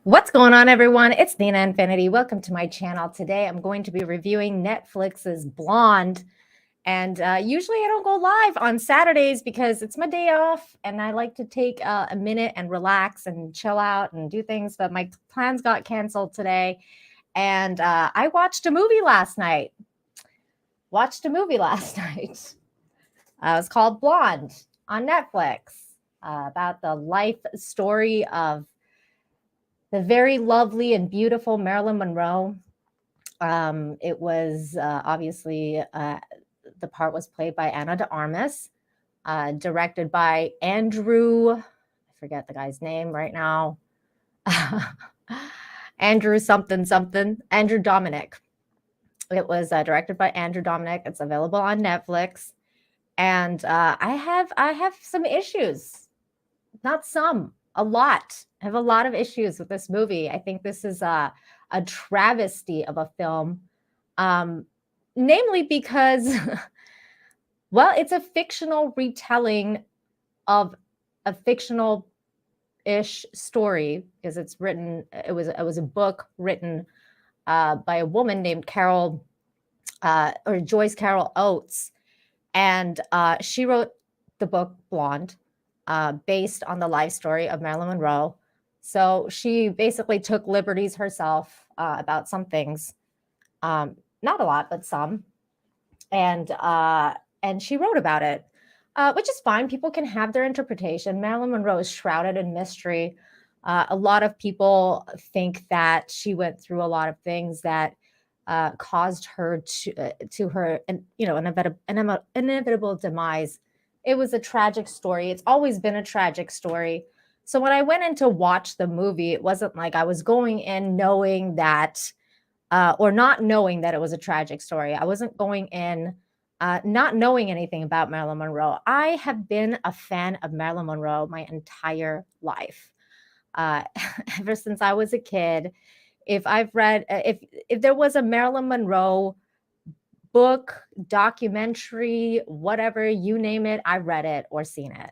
What's going on, everyone? It's Nina Infinity. Welcome to my channel. Today, I'm going to be reviewing Netflix's Blonde. And usually I don't go live on Saturdays because it's my day off and I like to take a minute and relax and chill out and do things. But my plans got canceled today. And I watched a movie last night. It was called Blonde on Netflix, about the life story of the very lovely and beautiful Marilyn Monroe. It was obviously the part was played by Ana de Armas, directed by Andrew, I forget the guy's name right now, Andrew Dominik. It was directed by Andrew Dominik. It's available on Netflix, and I have some issues, not some. A lot. I have a lot of issues with this movie. I think this is a travesty of a film, namely because, well, it's a fictional retelling of a fictional-ish story because it's written. It was a book written by a woman named Joyce Carol Oates, and she wrote the book Blonde, based on the life story of Marilyn Monroe. So she basically took liberties herself about some things, not a lot, but some, and she wrote about it, which is fine. People can have their interpretation. Marilyn Monroe is shrouded in mystery. A lot of people think that she went through a lot of things that caused her to her, inevitable demise. It was a tragic story. It's always been a tragic story. So when I went in to watch the movie, it wasn't like I was going in knowing that, or not knowing that it was a tragic story. I wasn't going in not knowing anything about Marilyn Monroe. I have been a fan of Marilyn Monroe my entire life. Ever since I was a kid, if I've read, if there was a Marilyn Monroe book, documentary, whatever, you name it, I read it or seen it.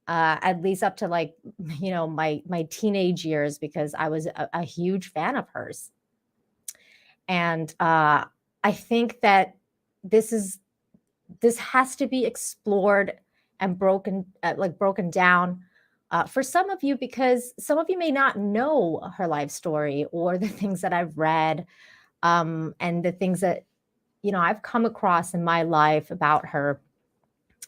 At least up to my teenage years, because I was a huge fan of hers. And I think that this has to be explored and broken down for some of you, because some of you may not know her life story or the things that I've read, and the things that I've come across in my life about her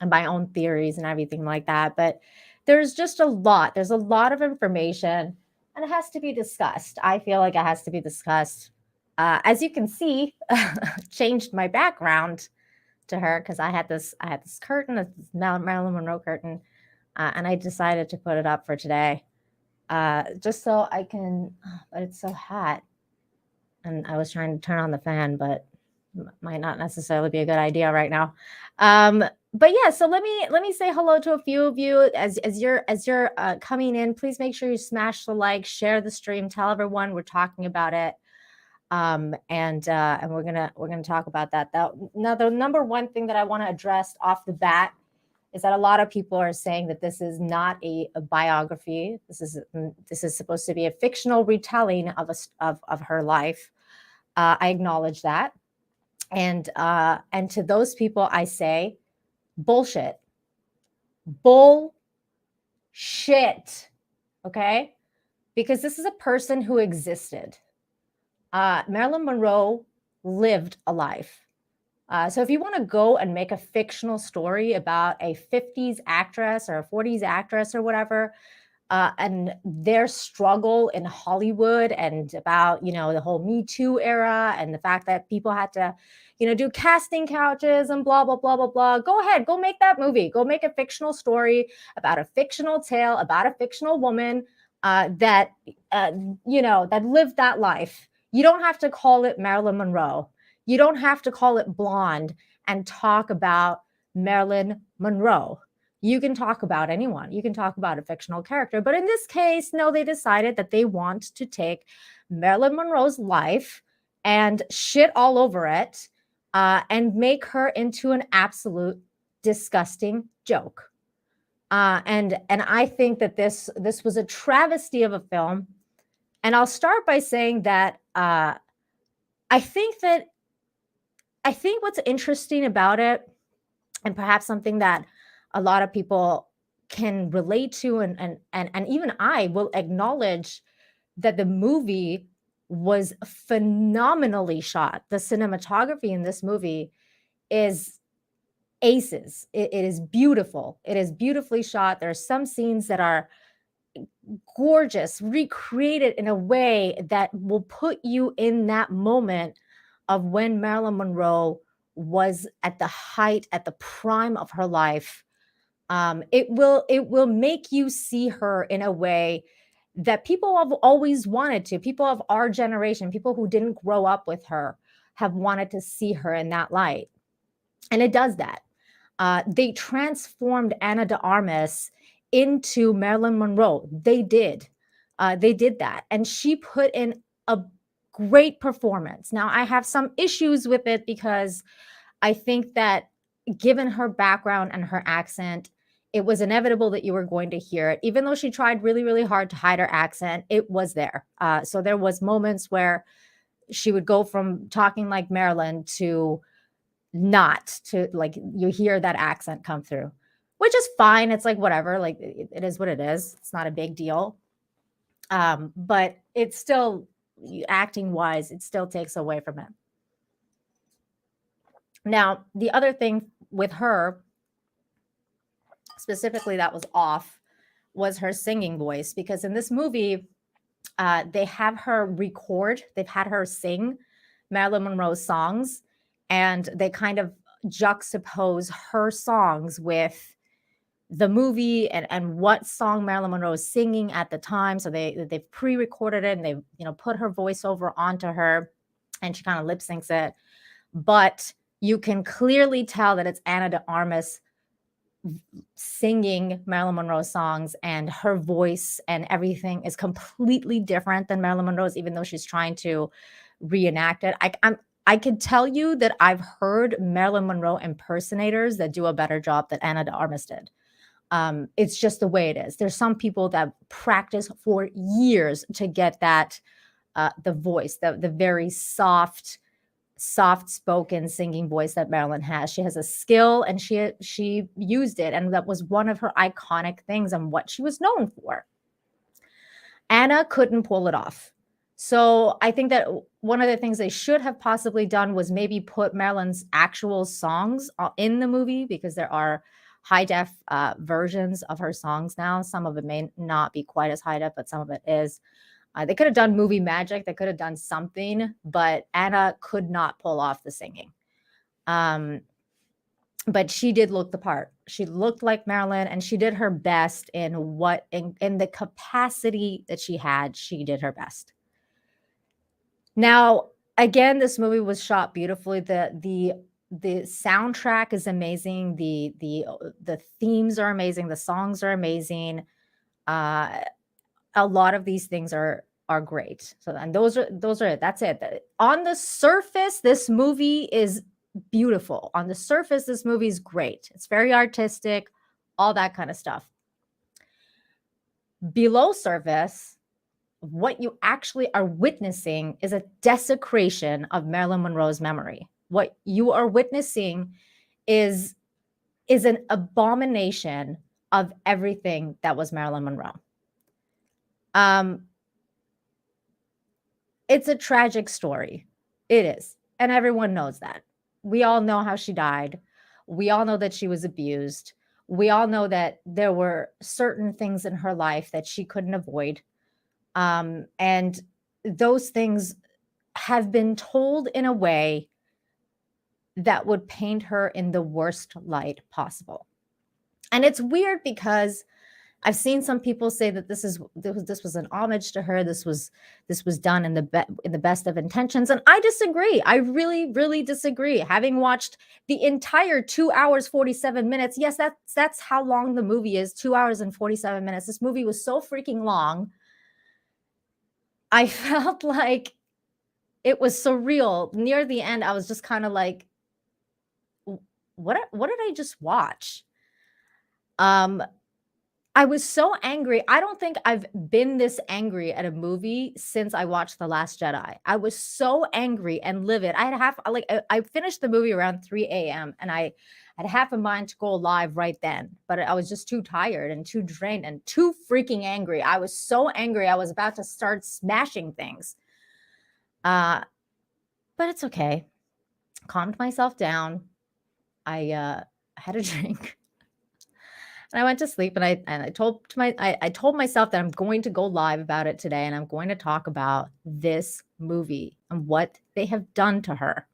and my own theories and everything like that. But there's just a lot. There's a lot of information, and it has to be discussed. I feel like it has to be discussed. As you can see, changed my background to her because I had this curtain, this Marilyn Monroe curtain, and I decided to put it up for today, just so I can. But it's so hot, and I was trying to turn on the fan, but might not necessarily be a good idea right now. But yeah, so let me say hello to a few of you as you're coming in. Please make sure you smash the like, share the stream, tell everyone we're talking about it, and we're gonna talk about that. Now, the number one thing that I want to address off the bat is that a lot of people are saying that this is not a biography. This is supposed to be a fictional retelling of her life. I acknowledge that. And to those people, I say, bullshit. Okay? Because this is a person who existed. Marilyn Monroe lived a life. So if you want to go and make a fictional story about a 50s actress or a 40s actress or whatever, and their struggle in Hollywood, and about, the whole Me Too era, and the fact that people had to, do casting couches and blah, blah, blah, blah, blah. Go ahead, go make that movie. Go make a fictional story about a fictional tale, about a fictional woman that lived that life. You don't have to call it Marilyn Monroe. You don't have to call it Blonde and talk about Marilyn Monroe. You can talk about anyone. You can talk about a fictional character. But in this case, no, they decided that they want to take Marilyn Monroe's life and shit all over it, and make her into an absolute disgusting joke. And I think that this was a travesty of a film. And I'll start by saying that I think that I think what's interesting about it, and perhaps something that a lot of people can relate to, and even I will acknowledge, that the movie was phenomenally shot. The cinematography in this movie is aces. It is beautiful. It is beautifully shot. There are some scenes that are gorgeous, recreated in a way that will put you in that moment of when Marilyn Monroe was at the height, at the prime of her life. It will make you see her in a way that people have always wanted to. People of our generation, people who didn't grow up with her, have wanted to see her in that light, and it does that. They transformed Ana de Armas into Marilyn Monroe. They did. They did that. And she put in a great performance. Now, I have some issues with it because I think that given her background and her accent, it was inevitable that you were going to hear it. Even though she tried really, really hard to hide her accent, it was there. So there was moments where she would go from talking like Marilyn to not to, like, you hear that accent come through, which is fine. It's like whatever, like it is what it is. It's not a big deal. But it's still, acting wise, it still takes away from it. Now, the other thing with her specifically that was off was her singing voice, because in this movie, they have her record, they've had her sing Marilyn Monroe's songs, and they kind of juxtapose her songs with the movie and what song Marilyn Monroe is singing at the time. So they've pre-recorded it, and they've put her voiceover onto her, and she kind of lip syncs it. But you can clearly tell that it's Ana de Armas singing Marilyn Monroe songs, and her voice and everything is completely different than Marilyn Monroe's, even though she's trying to reenact it. I could tell you that I've heard Marilyn Monroe impersonators that do a better job than Ana de Armas did. It's just the way it is. There's some people that practice for years to get that, the voice, the very soft spoken singing voice that Marilyn has. She has a skill, and she used it, and that was one of her iconic things and what she was known for. Anna couldn't pull it off. So I think that one of the things they should have possibly done was maybe put Marilyn's actual songs in the movie, because there are high def versions of her songs now. Some of it may not be quite as high def, but some of it is. They could have done movie magic. They could have done something, but Anna could not pull off the singing. But she did look the part. She looked like Marilyn, and she did her best in the capacity that she had. She did her best. Now, again, this movie was shot beautifully. The soundtrack is amazing. The themes are amazing. The songs are amazing. A lot of these things are great. So, and those are it. That's it. On the surface, this movie is beautiful. On the surface, this movie is great. It's very artistic, all that kind of stuff. Below surface, what you actually are witnessing is a desecration of Marilyn Monroe's memory. What you are witnessing is an abomination of everything that was Marilyn Monroe. It's a tragic story. It is. And everyone knows that. We all know how she died. We all know that she was abused. We all know that there were certain things in her life that she couldn't avoid. And those things have been told in a way that would paint her in the worst light possible. And it's weird because I've seen some people say that this was an homage to her. This was done in the best of intentions, and I disagree. I really, really disagree. Having watched the entire 2 hours 47 minutes, yes, that's how long the movie is. 2 hours and 47 minutes. This movie was so freaking long. I felt like it was surreal. Near the end, I was just kind of like, what did I just watch? I was so angry. I don't think I've been this angry at a movie since I watched The Last Jedi. I was so angry and livid. I had half like I finished the movie around 3 a.m. and I had half a mind to go live right then, but I was just too tired and too drained and too freaking angry. I was so angry. I was about to start smashing things. But it's okay. Calmed myself down. I had a drink. And I went to sleep and I told myself that I'm going to go live about it today and I'm going to talk about this movie and what they have done to her.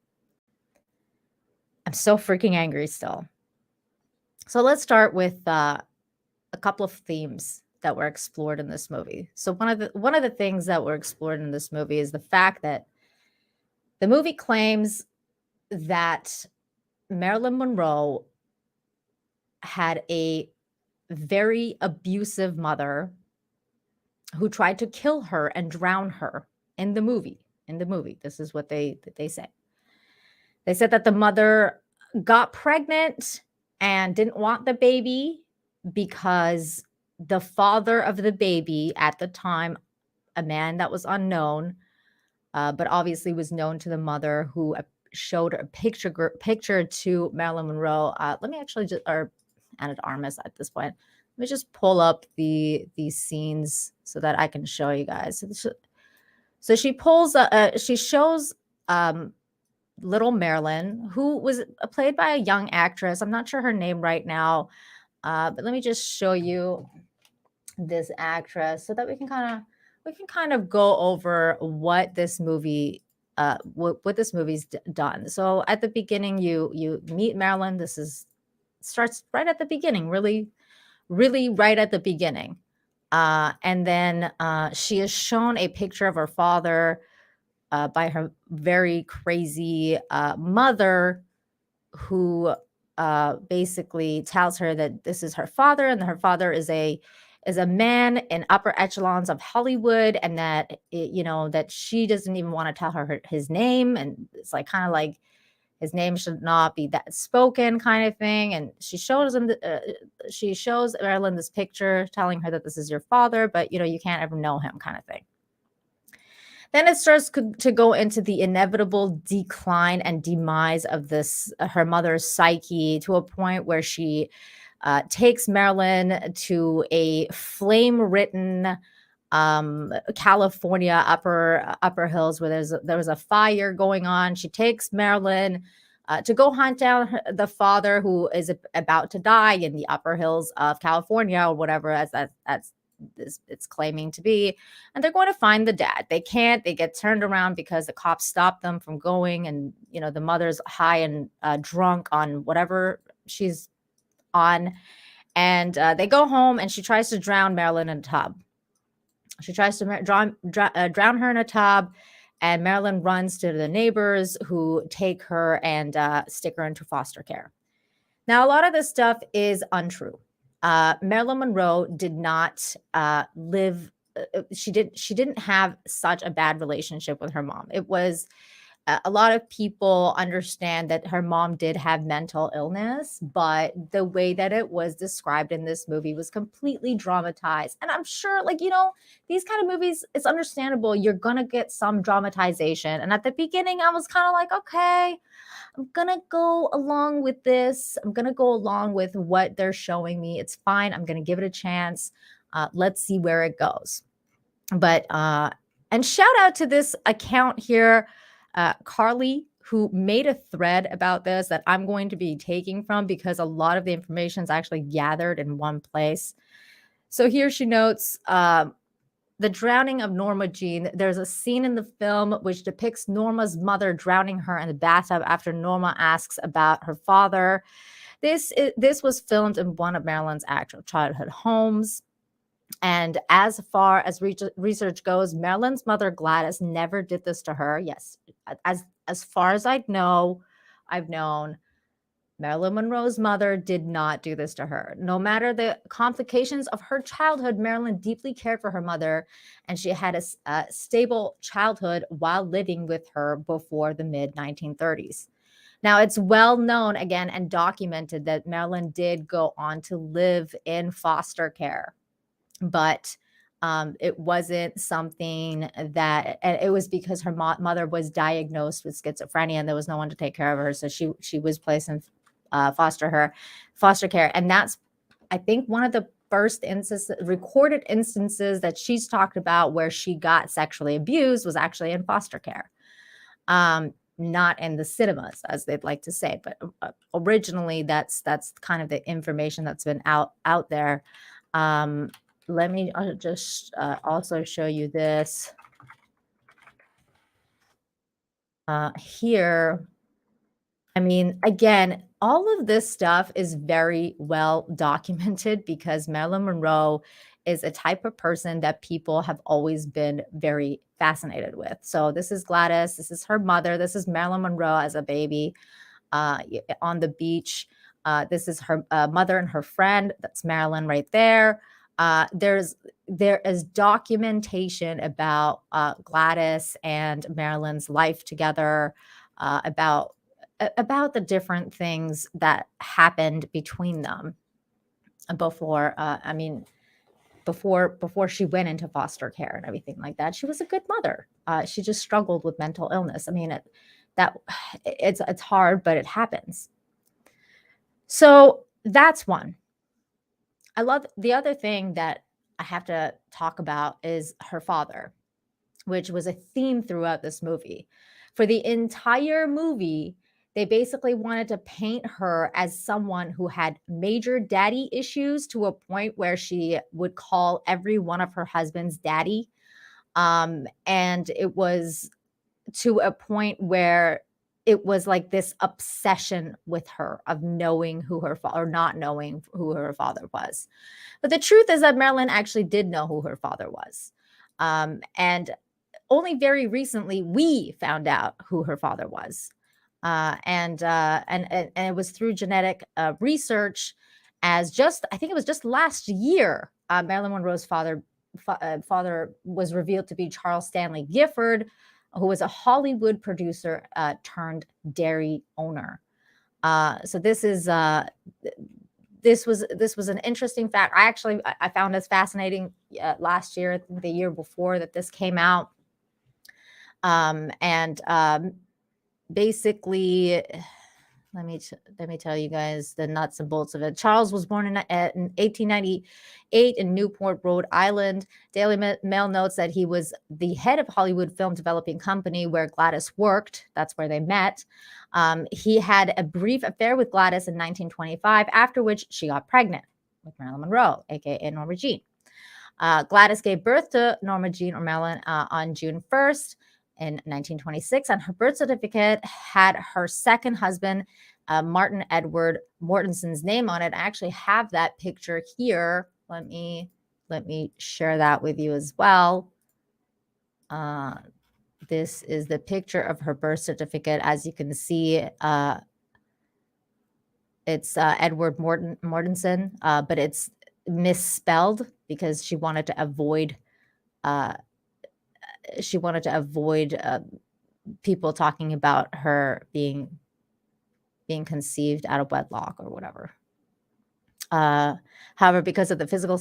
I'm so freaking angry still. So let's start with a couple of themes that were explored in this movie. So one of the things that were explored in this movie is the fact that the movie claims that Marilyn Monroe had a very abusive mother who tried to kill her and drown her in the movie. This is what they say. They said that the mother got pregnant and didn't want the baby because the father of the baby at the time, a man that was unknown, but obviously was known to the mother, who showed a picture to Marilyn Monroe. Let me actually just, or Ana de Armas at this point. Let me just pull up these scenes so that I can show you guys. So she shows little Marilyn, who was played by a young actress. I'm not sure her name right now, but let me just show you this actress so that we can kind of go over what this movie what this movie's done. So at the beginning, you meet Marilyn. Starts right at the beginning, really right at the beginning. And then she is shown a picture of her father by her very crazy mother, who basically tells her that this is her father and that her father is a man in upper echelons of Hollywood, and that that she doesn't even want to tell her his name, and it's like kind of like his name should not be that spoken kind of thing. And she shows Marilyn this picture telling her that this is your father, but you can't ever know him kind of thing. Then it starts to go into the inevitable decline and demise of her mother's psyche, to a point where she takes Marilyn to a flame-ridden California upper hills, where there was a fire going on. She takes Marilyn to go hunt down the father, who is about to die in the upper hills of California, or whatever it's claiming to be. And they're going to find the dad. They can't. They get turned around because the cops stop them from going, and the mother's high and drunk on whatever she's on, and they go home, and she tries to drown Marilyn in a tub. She tries to drown her in a tub, and Marilyn runs to the neighbors, who take her and stick her into foster care. Now, a lot of this stuff is untrue. Marilyn Monroe did not live. She didn't have such a bad relationship with her mom. It was a lot of people understand that her mom did have mental illness, but the way that it was described in this movie was completely dramatized. And I'm sure, these kind of movies, it's understandable. You're going to get some dramatization. And at the beginning, I was kind of like, okay, I'm going to go along with this. I'm going to go along with what they're showing me. It's fine. I'm going to give it a chance. Let's see where it goes. But, and shout out to this account here, Carly, who made a thread about this that I'm going to be taking from, because a lot of the information is actually gathered in one place. So here she notes, the drowning of Norma Jean. There's a scene in the film which depicts Norma's mother drowning her in the bathtub after Norma asks about her father. This was filmed in one of Marilyn's actual childhood homes. And as far as research goes, Marilyn's mother, Gladys, never did this to her. Yes, as far as I've known, Marilyn Monroe's mother did not do this to her. No matter the complications of her childhood, Marilyn deeply cared for her mother, and she had a stable childhood while living with her before the mid-1930s. Now, it's well known again and documented that Marilyn did go on to live in foster care, but it wasn't something that, and it was because her mother was diagnosed with schizophrenia and there was no one to take care of her, so she was placed in foster care, and that's, I think, one of the first recorded instances that she's talked about where she got sexually abused was actually in foster care. Not in the cinemas, as they'd like to say, but originally that's kind of the information that's been out there. Let me just also show you this here. I mean, again, all of this stuff is very well documented because Marilyn Monroe is a type of person that people have always been very fascinated with. So this is Gladys, this is her mother, this is Marilyn Monroe as a baby on the beach. This is her mother and her friend. That's Marilyn right there. There is documentation about Gladys and Marilyn's life together, about the different things that happened between them before. Before she went into foster care and everything like that. She was a good mother. She just struggled with mental illness. I mean, it's hard, but it happens. So that's one. I love the other thing that I have to talk about is her father, which was a theme throughout this movie. For the entire movie, they basically wanted to paint her as someone who had major daddy issues to a point where she would call every one of her husbands daddy. And it was to a point where it was like this obsession with her of knowing who her or not knowing who her father was. But the truth is that Marilyn actually did know who her father was. And only very recently we found out who her father was. And it was through genetic research. I think it was just last year, Marilyn Monroe's father was revealed to be Charles Stanley Gifford, who was a Hollywood producer turned dairy owner. So this was an interesting fact. I found this fascinating last year, the year before that this came out. Basically, let me tell you guys the nuts and bolts of it. Charles was born in 1898 in Newport, Rhode Island. Daily Mail notes that he was the head of Hollywood Film Developing Company where Gladys worked. That's where they met. He had a brief affair with Gladys in 1925, after which she got pregnant with Marilyn Monroe, aka Norma Jean. Gladys gave birth to Norma Jean or Marilyn on June 1st. In 1926, on her birth certificate had her second husband, Martin Edward Mortensen's name on it. I actually have that picture here. Let me share that with you as well. This is the picture of her birth certificate. As you can see, it's Edward Mortensen, but it's misspelled because she wanted to avoid people talking about her being conceived out of wedlock or whatever. However, because of the physical,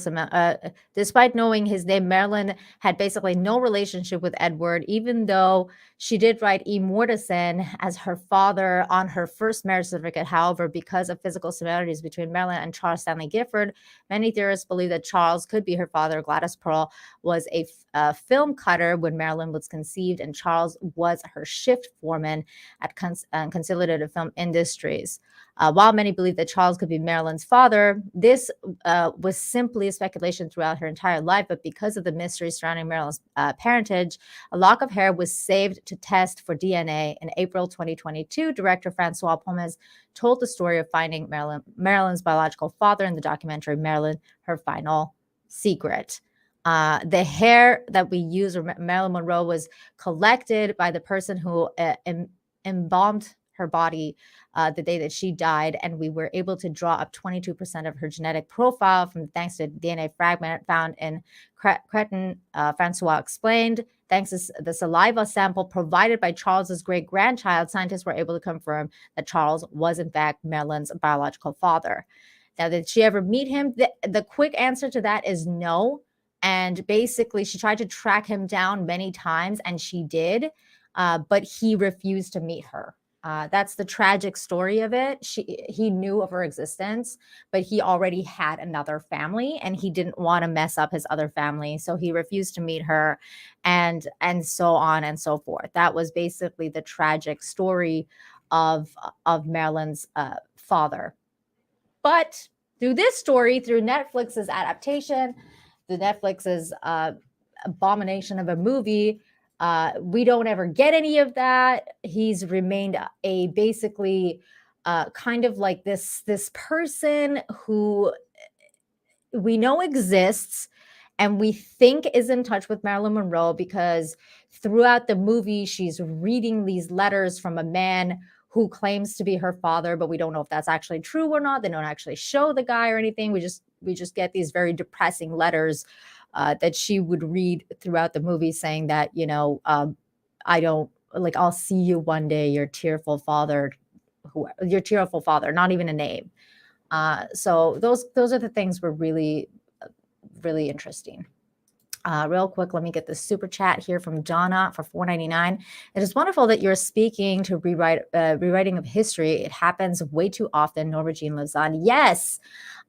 despite knowing his name, Marilyn had basically no relationship with Edward, even though she did write E. Mortensen as her father on her first marriage certificate. However, because of physical similarities between Marilyn and Charles Stanley Gifford, many theorists believe that Charles could be her father. Gladys Pearl was a film cutter when Marilyn was conceived, and Charles was her shift foreman at Consolidated Film Industries. While many believe that Charles could be Marilyn's father, this was simply a speculation throughout her entire life. But because of the mystery surrounding Marilyn's parentage, a lock of hair was saved to test for DNA. In April 2022, director Francois Pommes told the story of finding Marilyn's biological father in the documentary Marilyn, Her Final Secret. The hair that we use, Marilyn Monroe, was collected by the person who embalmed her body the day that she died, and we were able to draw up 22% of her genetic profile from thanks to DNA fragment found in cretin. Francois explained. Thanks to the saliva sample provided by Charles's great-grandchild, scientists were able to confirm that Charles was in fact Marilyn's biological father. Now, did she ever meet him? The quick answer to that is no. And basically, she tried to track him down many times, and she did, but he refused to meet her. That's the tragic story of it. He knew of her existence, but he already had another family, and he didn't want to mess up his other family, so he refused to meet her, and so on and so forth. That was basically the tragic story of Marilyn's father. But through this story, through Netflix's adaptation, the Netflix's abomination of a movie, we don't ever get any of that. He's remained a basically kind of like this person who we know exists and we think is in touch with Marilyn Monroe, because throughout the movie, she's reading these letters from a man who claims to be her father, but we don't know if that's actually true or not. They don't actually show the guy or anything. We just get these very depressing letters that she would read throughout the movie, saying that, I don't like, I'll see you one day, your tearful father, your tearful father, not even a name. So those are the things were really, really interesting. Real quick, let me get the super chat here from Donna for $4.99. It is wonderful that you're speaking to rewriting of history. It happens way too often. Norma Jean lives on. Yes.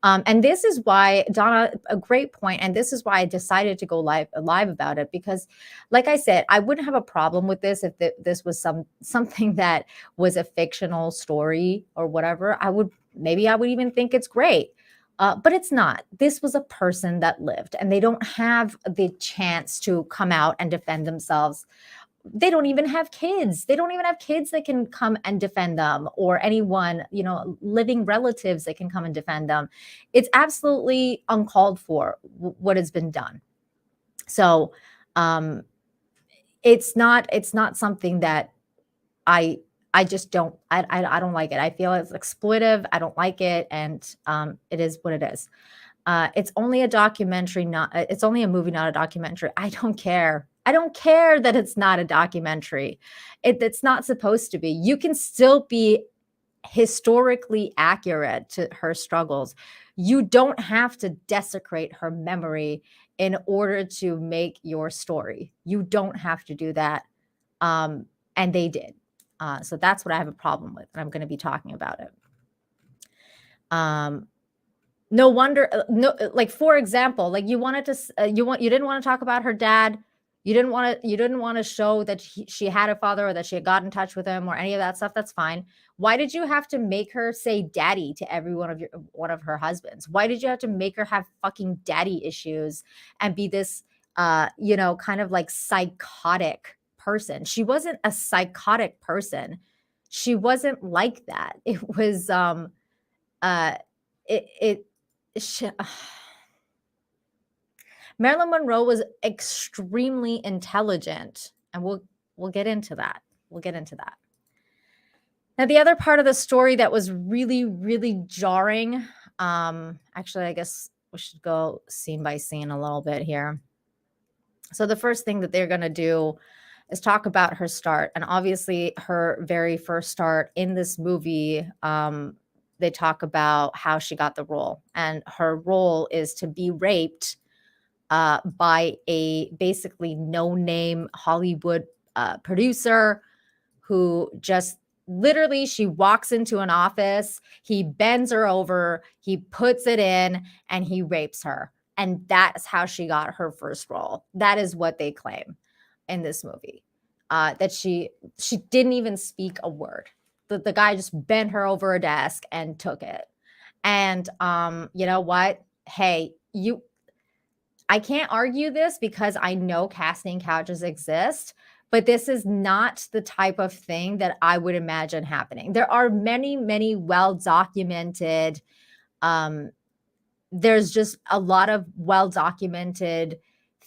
And this is why, Donna, a great point. And this is why I decided to go live about it, because like I said, I wouldn't have a problem with this if this was something that was a fictional story or whatever. I would even think it's great. But it's not. This was a person that lived, and they don't have the chance to come out and defend themselves. They don't even have kids. They don't even have kids that can come and defend them, or anyone, living relatives that can come and defend them. It's absolutely uncalled for what has been done. So it's not something that I just don't, I don't like it. I feel it's exploitive. I don't like it. And it is what it is. It's only a documentary, it's only a movie, not a documentary. I don't care. I don't care that it's not a documentary. It's not supposed to be. You can still be historically accurate to her struggles. You don't have to desecrate her memory in order to make your story. You don't have to do that. And they did. So that's what I have a problem with, and I'm going to be talking about it. No wonder, like, for example, like you didn't want to talk about her dad. You didn't want to show that she had a father, or that she had got in touch with him, or any of that stuff. That's fine. Why did you have to make her say daddy to every one of her husbands? Why did you have to make her have fucking daddy issues and be this, kind of like psychotic person? She wasn't a psychotic person. She wasn't like that. It was Marilyn Monroe was extremely intelligent, and we'll get into that. Now, the other part of the story that was really, really jarring, actually, I guess we should go scene by scene a little bit here. So the first thing that they're going to do is talk about her start. And obviously her very first start in this movie, they talk about how she got the role. And her role is to be raped by a basically no-name Hollywood producer who just literally, she walks into an office, he bends her over, he puts it in, and he rapes her. And that's how she got her first role. That is what they claim in this movie. That she didn't even speak a word. The guy just bent her over a desk and took it. And you know what? Hey, I can't argue this because I know casting couches exist, but this is not the type of thing that I would imagine happening. There are many, many well-documented, there's just a lot of well-documented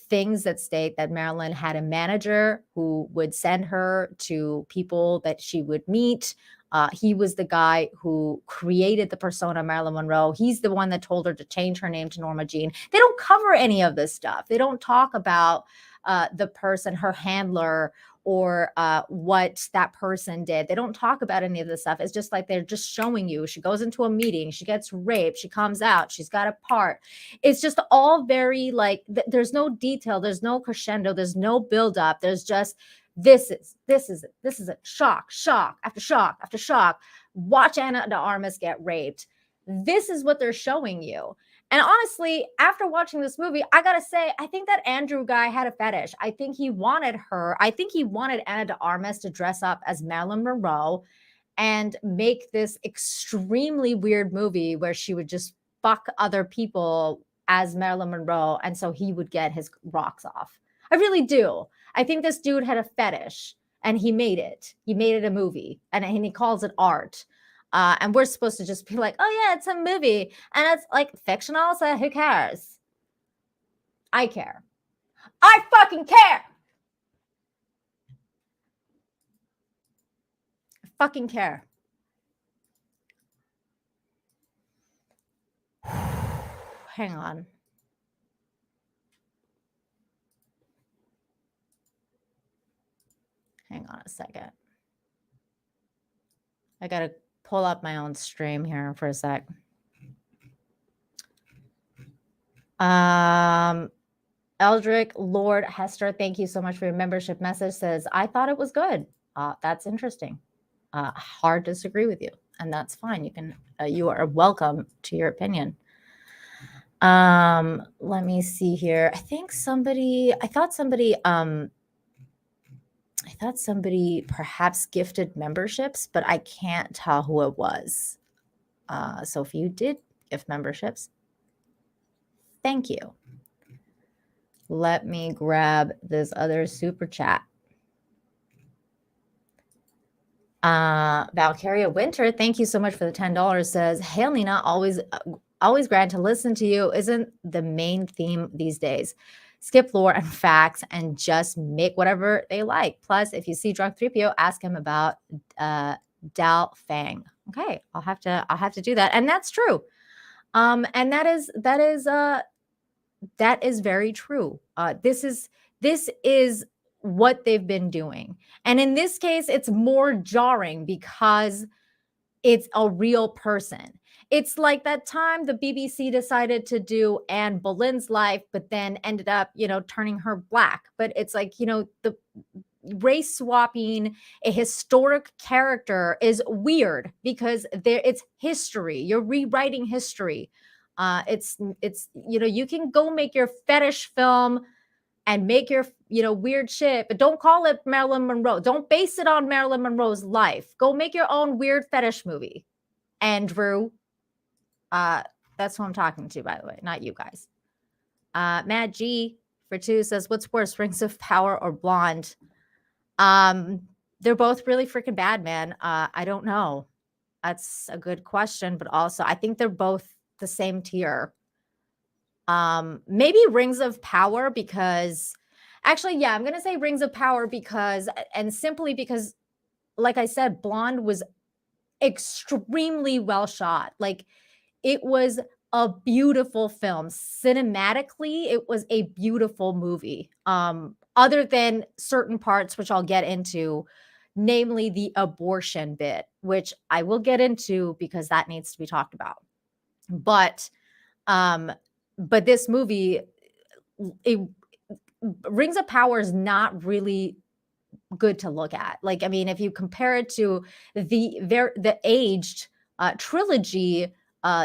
things that state that Marilyn had a manager who would send her to people that she would meet He was the guy who created the persona Marilyn Monroe. He's the one that told her to change her name to Norma Jean. They don't cover any of this stuff. They don't talk about the person, her handler, or what that person did. They don't talk about any of this stuff. It's just like they're just showing you. She goes into a meeting, she gets raped, she comes out, she's got a part. It's just all very like, there's no detail, there's no crescendo, there's no buildup. There's just, this is it. Shock after shock after shock. Watch Ana de Armas get raped. This is what they're showing you. And honestly, after watching this movie, I gotta say, I think that Andrew guy had a fetish. I think he wanted her. I think he wanted Ana de Armas to dress up as Marilyn Monroe and make this extremely weird movie where she would just fuck other people as Marilyn Monroe. And so he would get his rocks off. I really do. I think this dude had a fetish and he made it. He made it a movie and he calls it art. And we're supposed to just be like, oh yeah, it's a movie. And it's like fictional, so who cares? I care. I fucking care. I fucking care. Hang on. Hang on a second. I gotta pull up my own stream here for a sec. Eldrick Lord Hester, thank you so much for your membership message. Says, I thought it was good. That's interesting. Hard to disagree with you, and that's fine. You can, you are welcome to your opinion. Let me see here. I thought somebody perhaps gifted memberships, but I can't tell who it was. So if you did gift memberships, thank you. Let me grab this other super chat. Valkyria Winter, thank you so much for the $10. Says, hail Nina, always glad to listen to you. Isn't the main theme these days? Skip lore and facts and just make whatever they like. Plus, if you see Drunk 3PO, ask him about Dal Fang. Okay, I'll have to do that, and that's true. And that is very true. This is what they've been doing, and in this case, it's more jarring because it's a real person. It's like that time the BBC decided to do Anne Boleyn's life, but then ended up, turning her black. But it's like, the race swapping a historic character is weird because it's history. You're rewriting history. It's you can go make your fetish film and make your weird shit, but don't call it Marilyn Monroe. Don't base it on Marilyn Monroe's life. Go make your own weird fetish movie. Andrew, that's who I'm talking to, by the way, not you guys. Mad G for 2 says, what's worse, Rings of Power or Blonde? They're both really freaking bad, man. I don't know. That's a good question, but also I think they're both the same tier. Maybe Rings of Power because actually, yeah, I'm going to say Rings of Power and simply because, like I said, Blonde was extremely well shot. Like, it was a beautiful film. Cinematically, it was a beautiful movie. Other than certain parts, which I'll get into, namely the abortion bit, which I will get into because that needs to be talked about. But this movie, Rings of Power is not really good to look at. Like, I mean, if you compare it to the aged trilogy,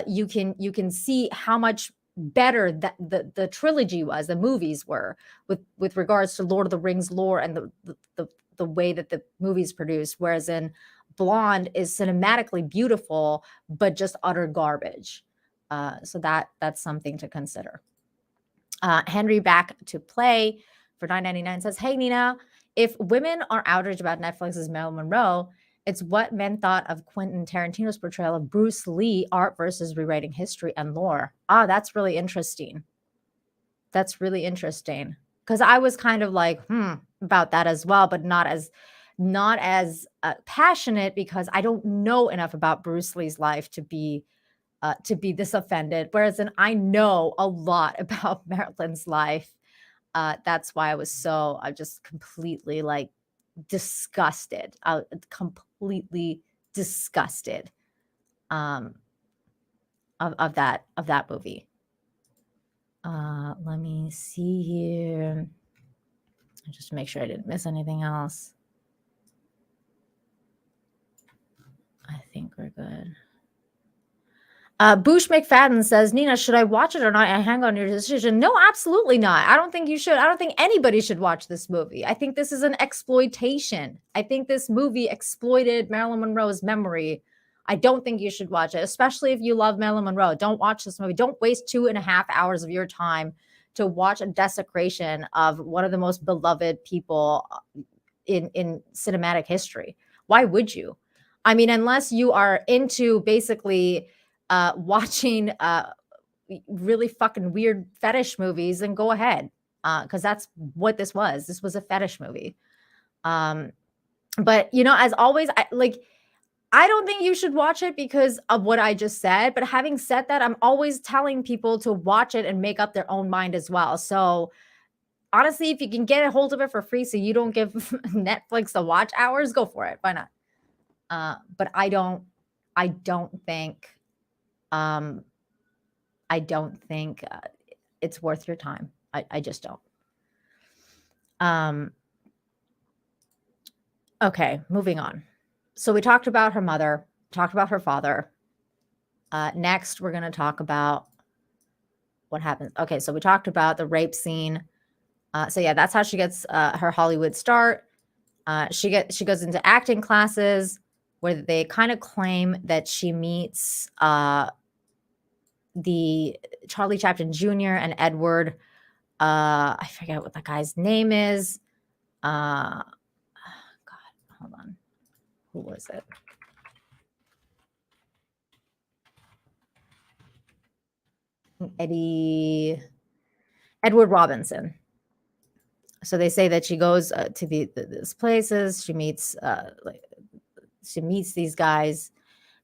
you can see how much better that the trilogy was, the movies were with regards to Lord of the Rings lore and the way that the movies produced. Whereas in Blonde is cinematically beautiful, but just utter garbage. So that's something to consider. Henry back to play for $9.99 says, hey Nina, if women are outraged about Netflix's Marilyn Monroe, it's what men thought of Quentin Tarantino's portrayal of Bruce Lee, art versus rewriting history and lore. That's really interesting. That's really interesting. Because I was kind of like, about that as well, but not not as passionate because I don't know enough about Bruce Lee's life to be this offended. Whereas I know a lot about Marilyn's life. That's why I just completely like disgusted, completely disgusted um, of that movie. Let me see here. Just to make sure I didn't miss anything else. I think we're good. Boosh McFadden says, Nina, should I watch it or not? I hang on your decision. No, absolutely not. I don't think you should. I don't think anybody should watch this movie. I think this is an exploitation. I think this movie exploited Marilyn Monroe's memory. I don't think you should watch it, especially if you love Marilyn Monroe. Don't watch this movie. Don't waste 2.5 hours of your time to watch a desecration of one of the most beloved people in cinematic history. Why would you? I mean, unless you are into basically watching really fucking weird fetish movies, then go ahead. Because that's what this was. This was a fetish movie. But as always, I don't think you should watch it because of what I just said. But having said that, I'm always telling people to watch it and make up their own mind as well. So honestly, if you can get a hold of it for free so you don't give Netflix the watch hours, go for it. Why not? But I don't think it's worth your time. I just don't. Okay, moving on. So we talked about her mother, talked about her father. Next, we're going to talk about what happens. Okay, so we talked about the rape scene. So yeah, that's how she gets her Hollywood start. She goes into acting classes where they kind of claim that she meets the Charlie Chaplin Jr. and Edward. I forget what that guy's name is. God, hold on. Who was it? Edward Robinson. So they say that she goes to these places. She meets these guys,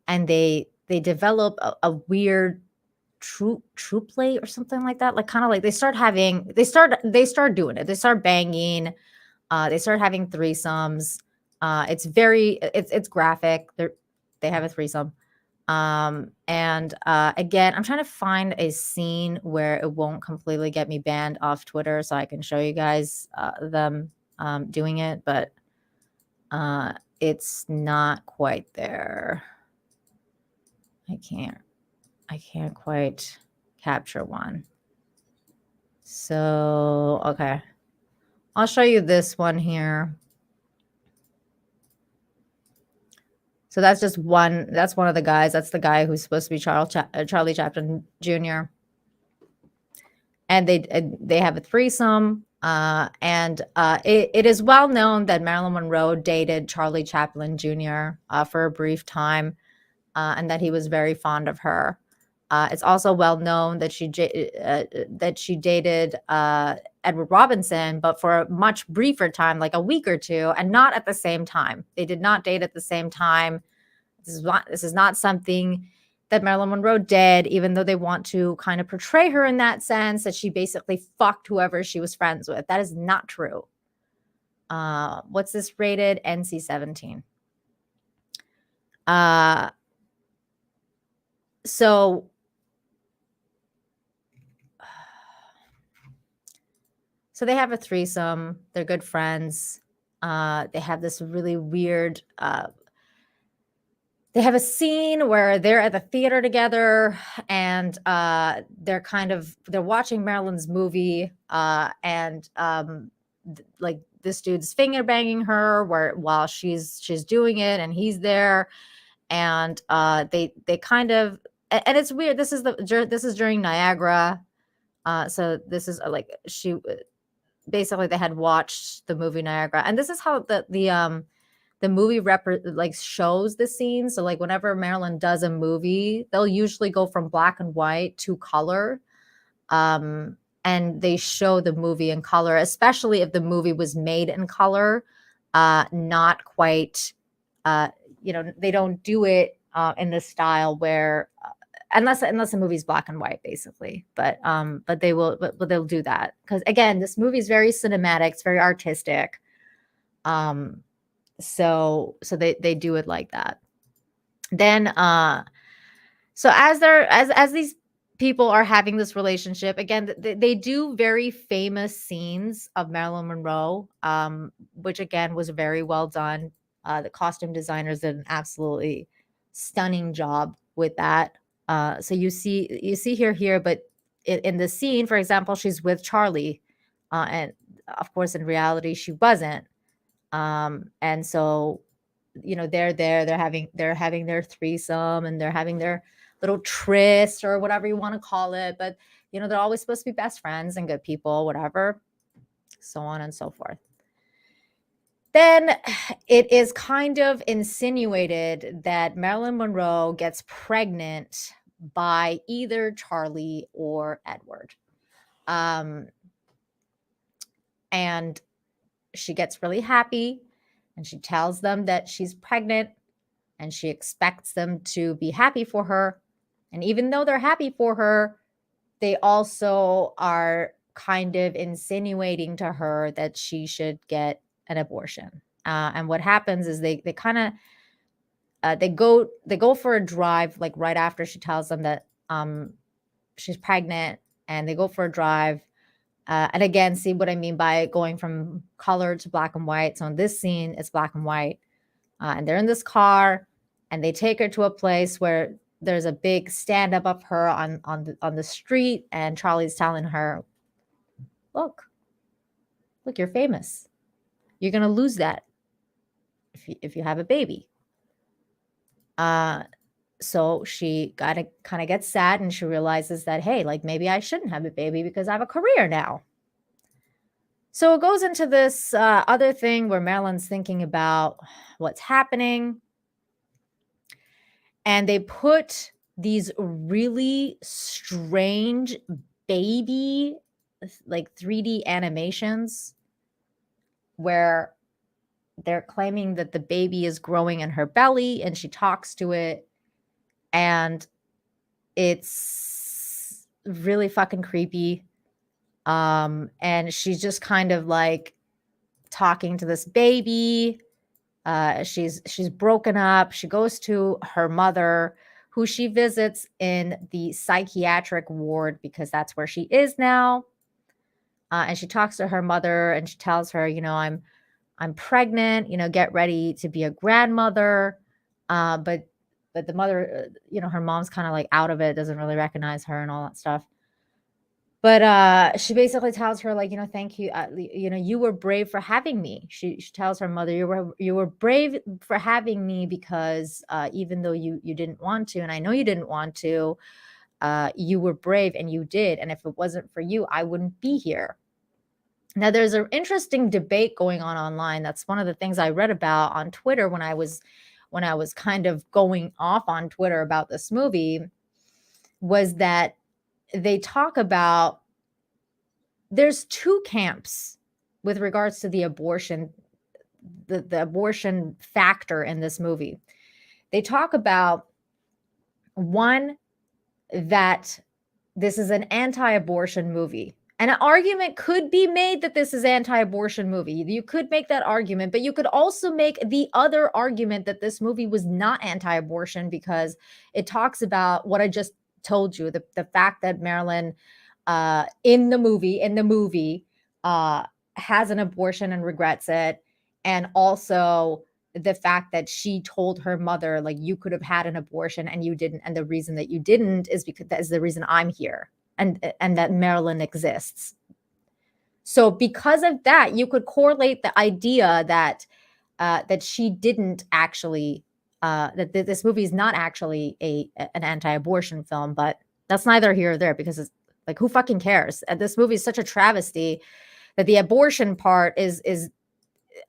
and they develop a weird troop play or something like that. Like kind of like they start doing it. They start banging. They start having threesomes. It's graphic. They have a threesome. And again, I'm trying to find a scene where it won't completely get me banned off Twitter so I can show you guys them doing it, but it's not quite there. I can't quite capture one. So, okay. I'll show you this one here. So that's just one. That's one of the guys. That's the guy who's supposed to be Charlie Chaplin Jr. And they have a threesome. And it is well known that Marilyn Monroe dated Charlie Chaplin Jr. For a brief time, and that he was very fond of her. It's also well known that she dated Edward Robinson, but for a much briefer time, like a week or two, and not at the same time. They did not date at the same time. This is not something that Marilyn Monroe did, even though they want to kind of portray her in that sense that she basically fucked whoever she was friends with. That is not true. What's this rated? NC-17. So they have a threesome. They're good friends. They have this really weird, they have a scene where they're at the theater together and they're watching Marilyn's movie and like this dude's finger banging her while she's doing it and he's there. And they kind of, and it's weird. This is during Niagara. So this is like basically they had watched the movie Niagara, and this is how the movie shows the scene. So like whenever Marilyn does a movie, they'll usually go from black and white to color, and they show the movie in color, especially if the movie was made in color. not quite, they don't do it in the style where, unless the movie's black and white, basically. But but they'll do that because, again, this movie is very cinematic. It's very artistic. So they do it like that. Then so as these people are having this relationship, again, they do very famous scenes of Marilyn Monroe, which again was very well done. The costume designers did an absolutely stunning job with that. So you see here, but in the scene, for example, she's with Charlie, and of course in reality she wasn't. And so, they're having their threesome, and they're having their little tryst, or whatever you want to call it. But they're always supposed to be best friends and good people, whatever, so on and so forth. Then it is kind of insinuated that Marilyn Monroe gets pregnant by either Charlie or Edward. And she gets really happy, and she tells them that she's pregnant, and she expects them to be happy for her. And even though they're happy for her, they also are kind of insinuating to her that she should get an abortion. And what happens is they kind of they go for a drive, like right after she tells them that she's pregnant, and they go for a drive. And again, see what I mean by going from color to black and white. So in this scene, it's black and white. And they're in this car, and they take her to a place where there's a big stand up of her on the street, and Charlie's telling her, look, you're famous. You're going to lose that if you have a baby. So she kind of gets sad, and she realizes that, hey, like, maybe I shouldn't have a baby because I have a career now. So it goes into this other thing where Marilyn's thinking about what's happening. And they put these really strange baby, like 3D animations, where they're claiming that the baby is growing in her belly, and she talks to it. And it's really fucking creepy. And she's just kind of like talking to this baby. She's broken up. She goes to her mother, who she visits in the psychiatric ward, because that's where she is now. And she talks to her mother, and she tells her, I'm pregnant. Get ready to be a grandmother. But the mother, her mom's kind of like out of it, doesn't really recognize her and all that stuff. But she basically tells her, like, thank you. You were brave for having me. She tells her mother, you were brave for having me, because even though you didn't want to, and I know you didn't want to, you were brave, and you did. And if it wasn't for you, I wouldn't be here. Now, there's an interesting debate going on online. That's one of the things I read about on Twitter when I was kind of going off on Twitter about this movie, was that they talk about, there's two camps with regards to the abortion, the abortion factor in this movie. They talk about, one, that this is an anti-abortion movie. And an argument could be made that this is anti-abortion movie. You could make that argument, but you could also make the other argument that this movie was not anti-abortion, because it talks about what I just told you, the fact that Marilyn in the movie has an abortion and regrets it, and also the fact that she told her mother, like, you could have had an abortion and you didn't, and the reason that you didn't is because that is the reason I'm here, and that Marilyn exists. So because of that, you could correlate the idea that she didn't actually, that this movie is not actually an anti-abortion film. But that's neither here or there, because it's like, who fucking cares? This movie is such a travesty that the abortion part is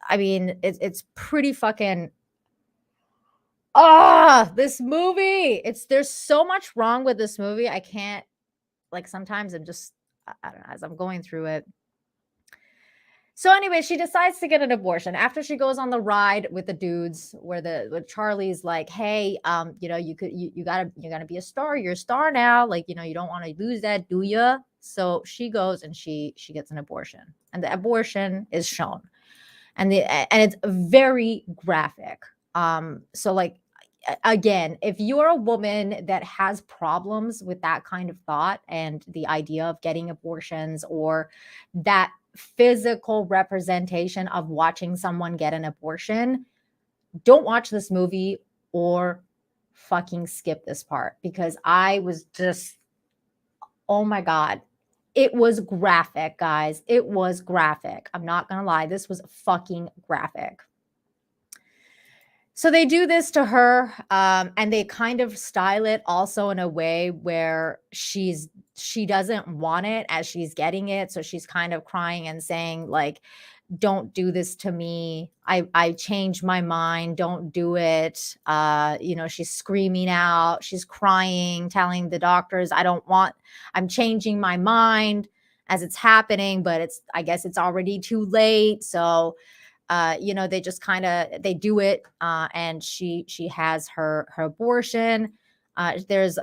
I mean, it's pretty fucking, this movie. There's so much wrong with this movie. I can't, like, sometimes I'm just, I don't know, as I'm going through it. So anyway, she decides to get an abortion after she goes on the ride with the dudes where Charlie's like, hey, you gotta be a star. You're a star now. Like, you don't want to lose that, do you? So she goes and she gets an abortion. And the abortion is shown. And it's very graphic. So like again, if you're a woman that has problems with that kind of thought and the idea of getting abortions or that physical representation of watching someone get an abortion, don't watch this movie or fucking skip this part because I was just, oh my God. It was graphic, guys. It was graphic. I'm not going to lie. This was fucking graphic. So they do this to her, and they kind of style it also in a way where she doesn't want it as she's getting it. So she's kind of crying and saying like, don't do this to me. I changed my mind. Don't do it. She's screaming out. She's crying, telling the doctors, I'm changing my mind as it's happening, but I guess it's already too late. So they just kind of they do it, and she has her abortion. There's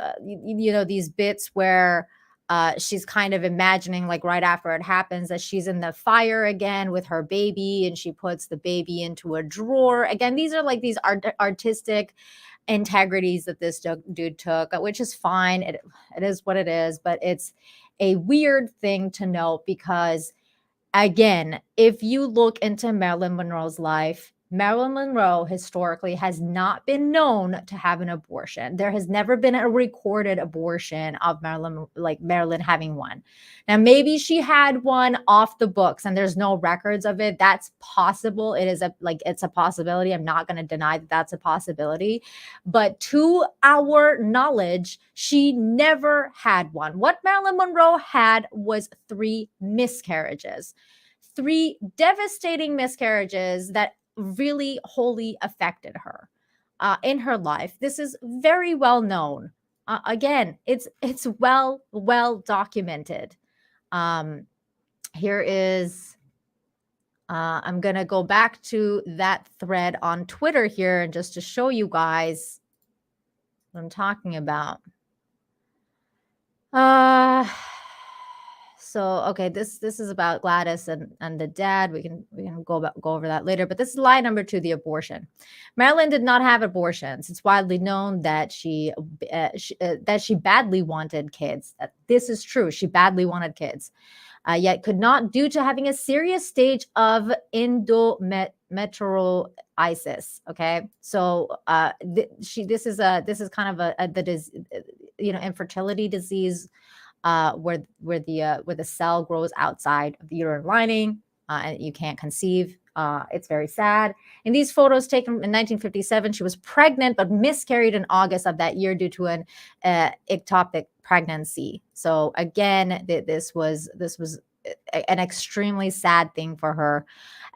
these bits where she's kind of imagining like right after it happens that she's in the fire again with her baby, and she puts the baby into a drawer again. These are like these artistic integrities that this dude took, which is fine. It is what it is, but it's a weird thing to note because again, if you look into Marilyn Monroe's life, Marilyn Monroe historically has not been known to have an abortion. There has never been a recorded abortion of Marilyn having one. Now, maybe she had one off the books and there's no records of it. That's possible. It's a possibility. I'm not going to deny that that's a possibility. But to our knowledge, she never had one. What Marilyn Monroe had was 3 miscarriages. 3 devastating miscarriages that really wholly affected her in her life. This is very well known. Again, it's well documented. Here is, I'm going to go back to that thread on Twitter here and just to show you guys what I'm talking about. So okay, this is about Gladys and the dad. We can go over that later. But this is lie number 2: the abortion. Marilyn did not have abortions. It's widely known that she badly wanted kids. This is true. She badly wanted kids, yet could not due to having a serious stage of endometriosis. Okay, so this is kind of infertility disease. Where the cell grows outside of the uterine lining, and you can't conceive. It's very sad. In these photos taken in 1957, she was pregnant but miscarried in August of that year due to an ectopic pregnancy. So again, this was an extremely sad thing for her.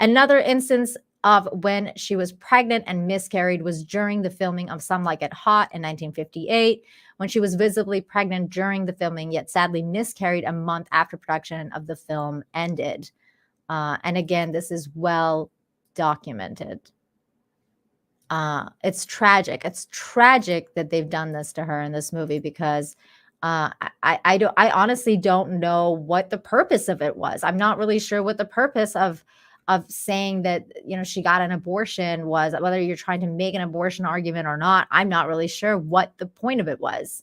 Another instance of when she was pregnant and miscarried was during the filming of Some Like It Hot in 1958, when she was visibly pregnant during the filming, yet sadly miscarried a month after production of the film ended. And again, this is well documented. It's tragic. It's tragic that they've done this to her in this movie because I honestly don't know what the purpose of it was. I'm not really sure what the purpose of saying that, she got an abortion was, whether you're trying to make an abortion argument or not. I'm not really sure what the point of it was.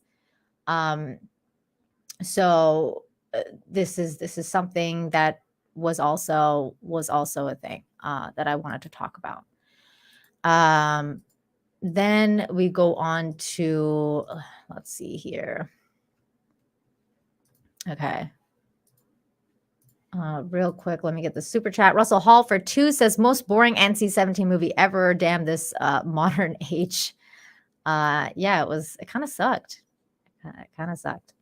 So this is something that was also a thing that I wanted to talk about. Then we go on to, let's see here. Okay. Real quick, let me get the super chat. Russell Hall for 2 says, most boring NC-17 movie ever. Damn, this modern age. Yeah, it kind of sucked. It kind of sucked.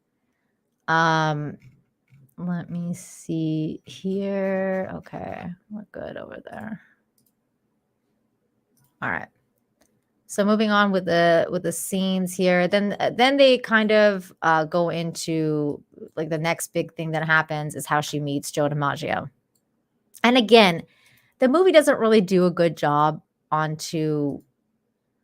Let me see here. Okay, we're good over there. All right. So moving on with the scenes here, then they kind of go into like the next big thing that happens is how she meets Joe DiMaggio. And again, the movie doesn't really do a good job onto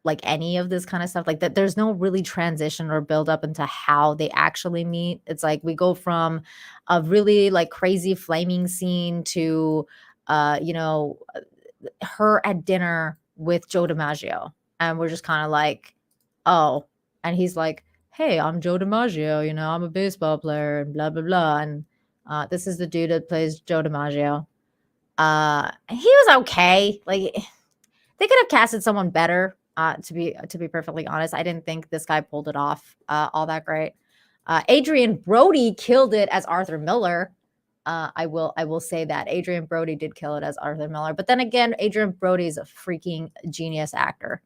like any of this kind of stuff. Like that, there's no really transition or build up into how they actually meet. It's like we go from a really like crazy flaming scene to, you know, her at dinner with Joe DiMaggio, and we're just kind of like, oh, and he's like, hey, I'm Joe DiMaggio. You know, I'm a baseball player, and blah blah blah, and this is the dude that plays Joe DiMaggio. He was okay. Like they could have casted someone better. To be perfectly honest, I didn't think this guy pulled it off all that great. Adrian Brody killed it as Arthur Miller. I will say that Adrian Brody did kill it as Arthur Miller. But then again, Adrian Brody is a freaking genius actor.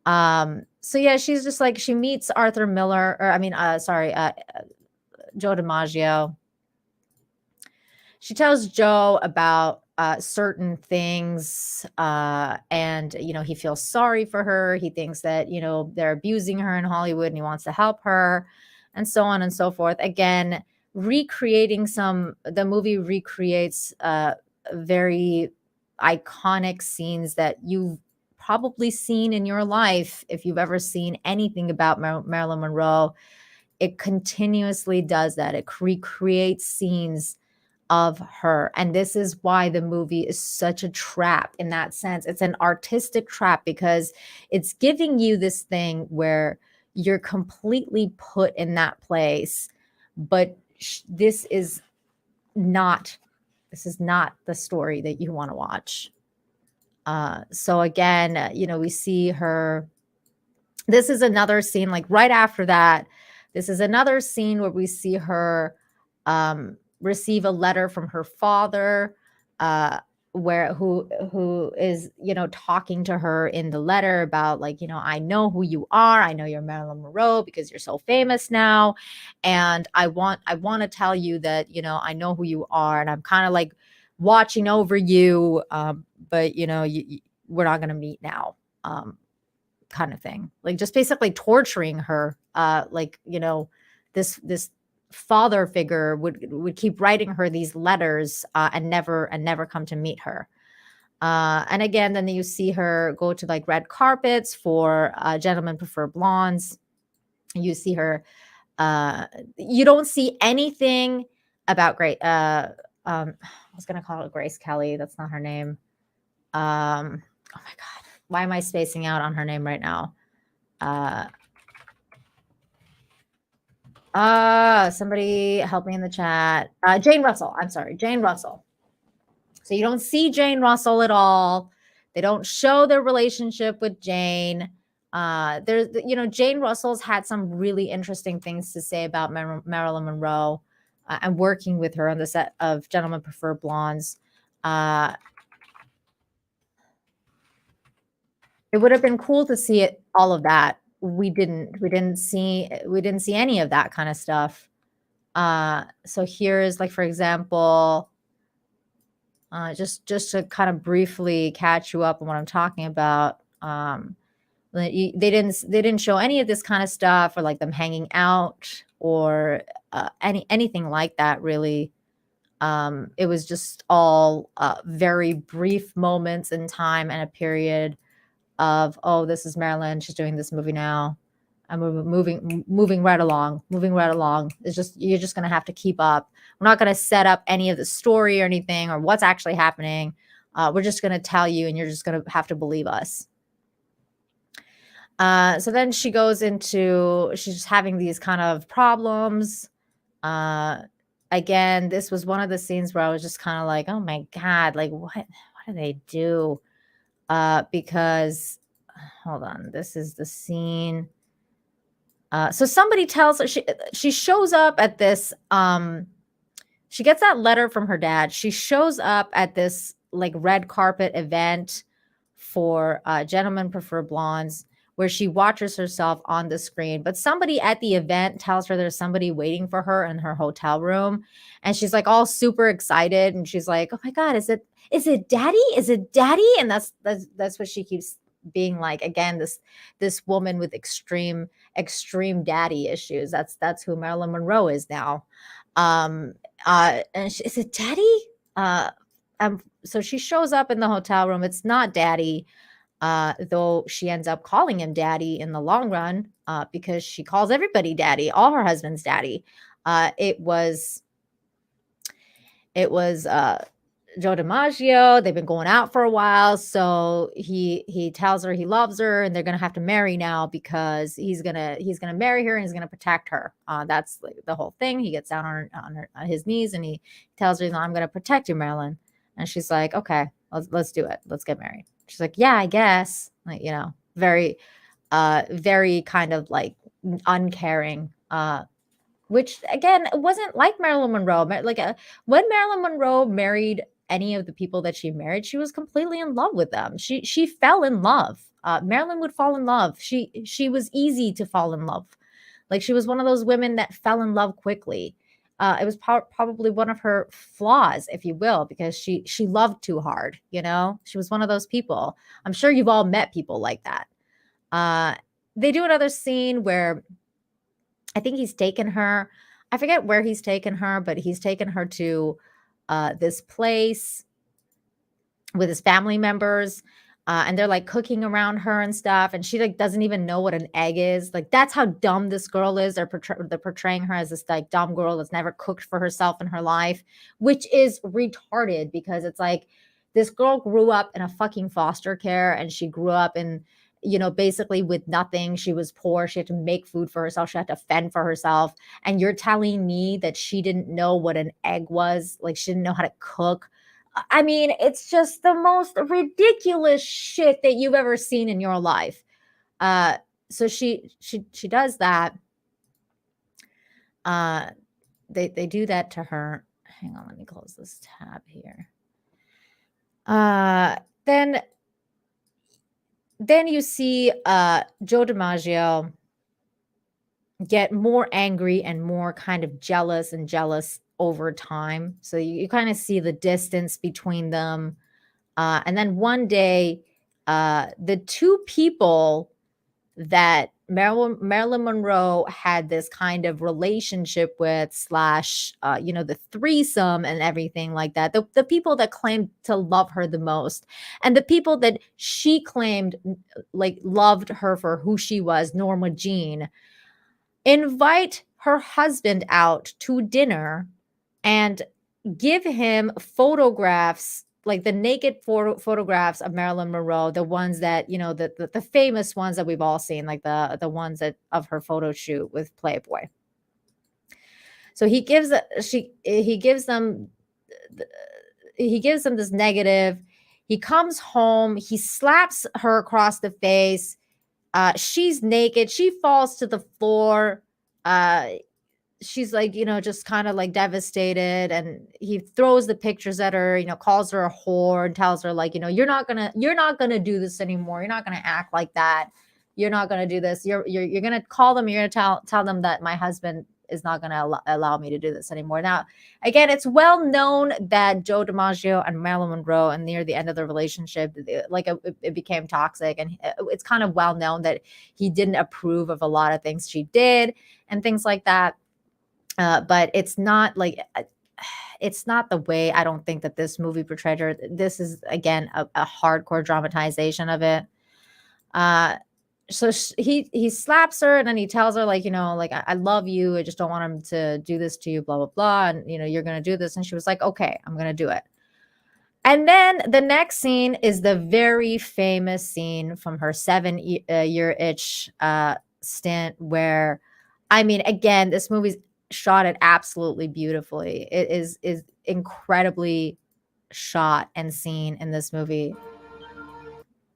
So yeah, she's just like she meets Arthur Miller, or I mean, Joe DiMaggio. She tells Joe about certain things, and he feels sorry for her. He thinks that they're abusing her in Hollywood, and he wants to help her, and so on and so forth. Again, the movie recreates very iconic scenes that you've probably seen in your life if you've ever seen anything about Marilyn Monroe. It continuously does that. It recreates scenes of her. And this is why the movie is such a trap in that sense. It's an artistic trap because it's giving you this thing where you're completely put in that place. But not this is not the story that you want to watch. So again, we see her. This is another scene, like right after that. This is another scene where we see her receive a letter from her father, who is talking to her in the letter about like I know who you are. I know you're Marilyn Monroe because you're so famous now, and I want to tell you that I know who you are, and I'm kind of like watching over you, but we're not gonna meet now. Kind of thing, like just basically torturing her. This father figure would keep writing her these letters, and never come to meet her. And again, then you see her go to like red carpets for Gentlemen Prefer Blondes. You see her. You don't see anything about great. I was gonna call it Grace Kelly. That's not her name. Oh my god, why am I spacing out on her name right now? Somebody help me in the chat. Jane Russell. I'm sorry, Jane Russell. So you don't see Jane Russell at all. They don't show their relationship with Jane. Jane Russell's had some really interesting things to say about Marilyn Monroe, and working with her on the set of Gentlemen Prefer Blondes. It would have been cool to see all of that. We didn't see any of that kind of stuff. So here is like, for example, just to kind of briefly catch you up on what I'm talking about. They didn't show any of this kind of stuff, or like them hanging out, or anything like that really. It was just all very brief moments in time and a period of, oh, this is Marilyn, she's doing this movie now, and we're moving right along. It's just, you're just going to have to keep up. We're not going to set up any of the story or anything or what's actually happening. We're just going to tell you, and you're just going to have to believe us. So then she's just having these kind of problems. Again, this was one of the scenes where I was just kind of like, oh my god, like what do they do? Because hold on, this is the scene. So somebody tells her, she shows up at this, she gets that letter from her dad. She shows up at this like red carpet event for Gentlemen Prefer Blondes, where she watches herself on the screen. But somebody at the event tells her there's somebody waiting for her in her hotel room. And she's like all super excited. And she's like, oh my God, is it daddy? Is it daddy? And that's what she keeps being like. Again, this woman with extreme daddy issues. That's who Marilyn Monroe is now. And is it daddy? so she shows up in the hotel room. It's not daddy, though she ends up calling him daddy in the long run, because she calls everybody daddy, all her husbands daddy. It was Joe DiMaggio. They've been going out for a while, so he tells her he loves her, and they're gonna have to marry now because he's gonna marry her and he's gonna protect her. That's like the whole thing. He gets down on his knees and he tells her, "I'm gonna protect you, Marilyn." And she's like, "Okay, let's do it. Let's get married." She's like, "Yeah, I guess." Like, very kind of like uncaring. Which again wasn't like Marilyn Monroe. When Marilyn Monroe married any of the people that she married, she was completely in love with them. She fell in love. Marilyn would fall in love. She was easy to fall in love. Like, she was one of those women that fell in love quickly. It was probably one of her flaws, if you will, because she loved too hard. She was one of those people. I'm sure you've all met people like that. They do another scene where I think he's taken her. I forget where he's taken her, but he's taken her to this place with his family members, and they're like cooking around her and stuff, and she like doesn't even know what an egg is. Like, that's how dumb this girl is. They're portraying her as this like dumb girl that's never cooked for herself in her life, which is retarded because it's like this girl grew up in a fucking foster care, and she grew up in basically with nothing. She was poor. She had to make food for herself. She had to fend for herself. And you're telling me that she didn't know what an egg was? Like, she didn't know how to cook? I mean, it's just the most ridiculous shit that you've ever seen in your life. So she does that. They do that to her. Hang on, let me close this tab here. Then you see Joe DiMaggio get more angry and more kind of jealous over time. So you kind of see the distance between them. And then one day, the two people that Marilyn Monroe had this kind of relationship with / the threesome and everything like that. The people that claimed to love her the most, and the people that she claimed like loved her for who she was, Norma Jean, invite her husband out to dinner and give him photographs, like the naked photographs of Marilyn Monroe, the ones that, the famous ones that we've all seen, like the ones that of her photo shoot with Playboy. So he gives them this negative. He comes home, he slaps her across the face. She's naked. She falls to the floor. She's like, just kind of like devastated. And he throws the pictures at her, calls her a whore and tells her like, you're not gonna do this anymore. You're not gonna act like that. You're not gonna do this. You're gonna call them. You're gonna tell them that my husband is not gonna allow me to do this anymore. Now, again, it's well known that Joe DiMaggio and Marilyn Monroe, and near the end of the relationship, it became toxic, and it's kind of well known that he didn't approve of a lot of things she did and things like that. But it's not like it's not the way I don't think that this movie portrayed her. This is again a hardcore dramatization of it. So he slaps her, and then he tells her like, like I love you. I just don't want him to do this to you, blah blah blah. And you're gonna do this. And she was like, okay, I'm gonna do it. And then the next scene is the very famous scene from her 7-year itch stint, where, I mean, again, this movie's shot it absolutely beautifully. It is incredibly shot and seen in this movie.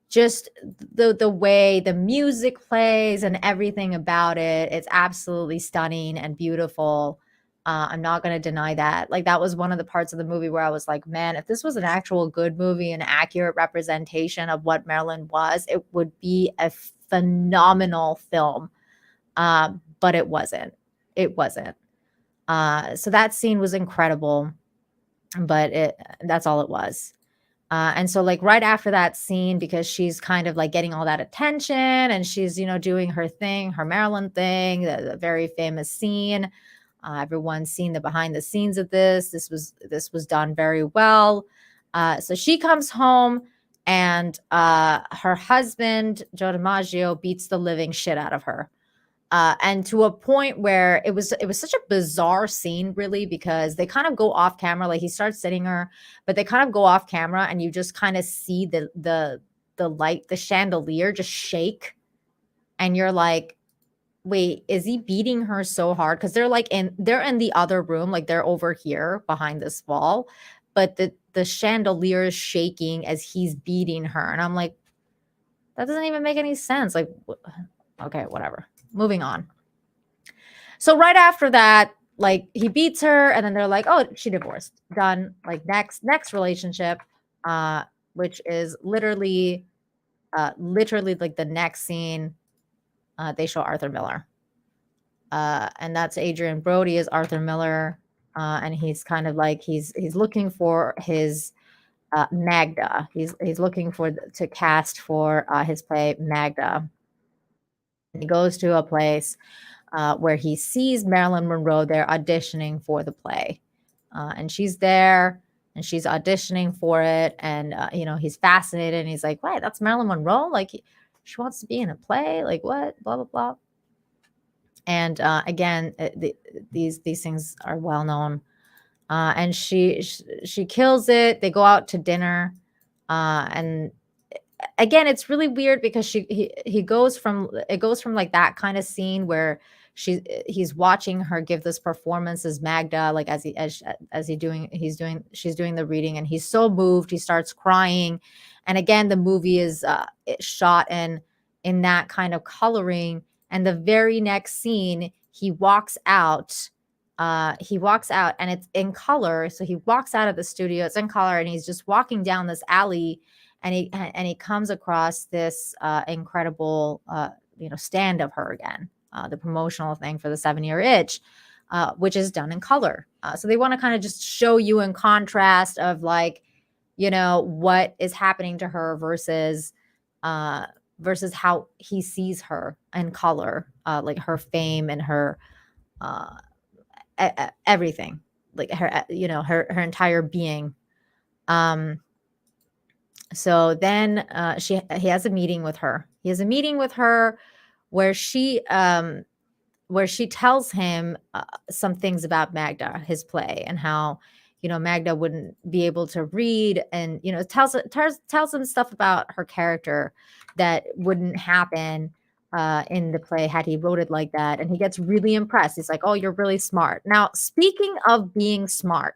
Just the way the music plays and everything about it, it's absolutely stunning and beautiful. I'm not going to deny that. Like, that was one of the parts of the movie where I was like, man, if this was an actual good movie, an accurate representation of what Marilyn was, it would be a phenomenal film. But it wasn't. It wasn't. So that scene was incredible, but that's all it was. And so like right after that scene, because she's kind of like getting all that attention and she's, doing her thing, her Marilyn thing, the very famous scene. Everyone's seen the behind the scenes of this. This was done very well. So she comes home, and her husband Joe DiMaggio beats the living shit out of her, and to a point where it was such a bizarre scene, really, because they kind of go off camera. Like, he starts sitting her, but they kind of go off camera, and you just kind of see the light, the chandelier, just shake, and you're like, wait, is he beating her so hard? Because they're in the other room, like they're over here behind this wall, but the chandelier is shaking as he's beating her, and I'm like, that doesn't even make any sense. Like, okay, whatever. Moving on. So right after that, like, he beats her, and then they're like, oh, she divorced. Done. Like, next relationship, uh, which is literally like the next scene, they show Arthur Miller. And that's Adrian Brody as Arthur Miller. And he's kind of like he's looking for his Magda. He's looking for to cast for his play Magda. And he goes to a place where he sees Marilyn Monroe there auditioning for the play, and she's there and she's auditioning for it, and he's fascinated, and he's like, "Wait, that's Marilyn Monroe? Like, she wants to be in a play? Like, what? Blah blah blah." And again, these things are well known. And she kills it. They go out to dinner, and again, it's really weird because he goes from it goes from like that kind of scene where he's watching her give this performance as Magda, like she's doing the reading, and he's so moved he starts crying. And again, the movie is shot in that kind of coloring. And the very next scene, he walks out and it's in color. So he walks out of the studio, it's in color, and he's just walking down this alley, and he comes across this incredible stand of her again, the promotional thing for the 7-year itch, which is done in color. So they want to kind of just show you in contrast of, like, what is happening to her versus how he sees her in color, like her fame and her uh, everything, like her entire being. Um, so then he has a meeting with her. He has a meeting with her where she tells him some things about Magda, his play, and how Magda wouldn't be able to read, and tells him stuff about her character that wouldn't happen in the play had he wrote it like that. And he gets really impressed. He's like, "Oh, you're really smart." Now, speaking of being smart,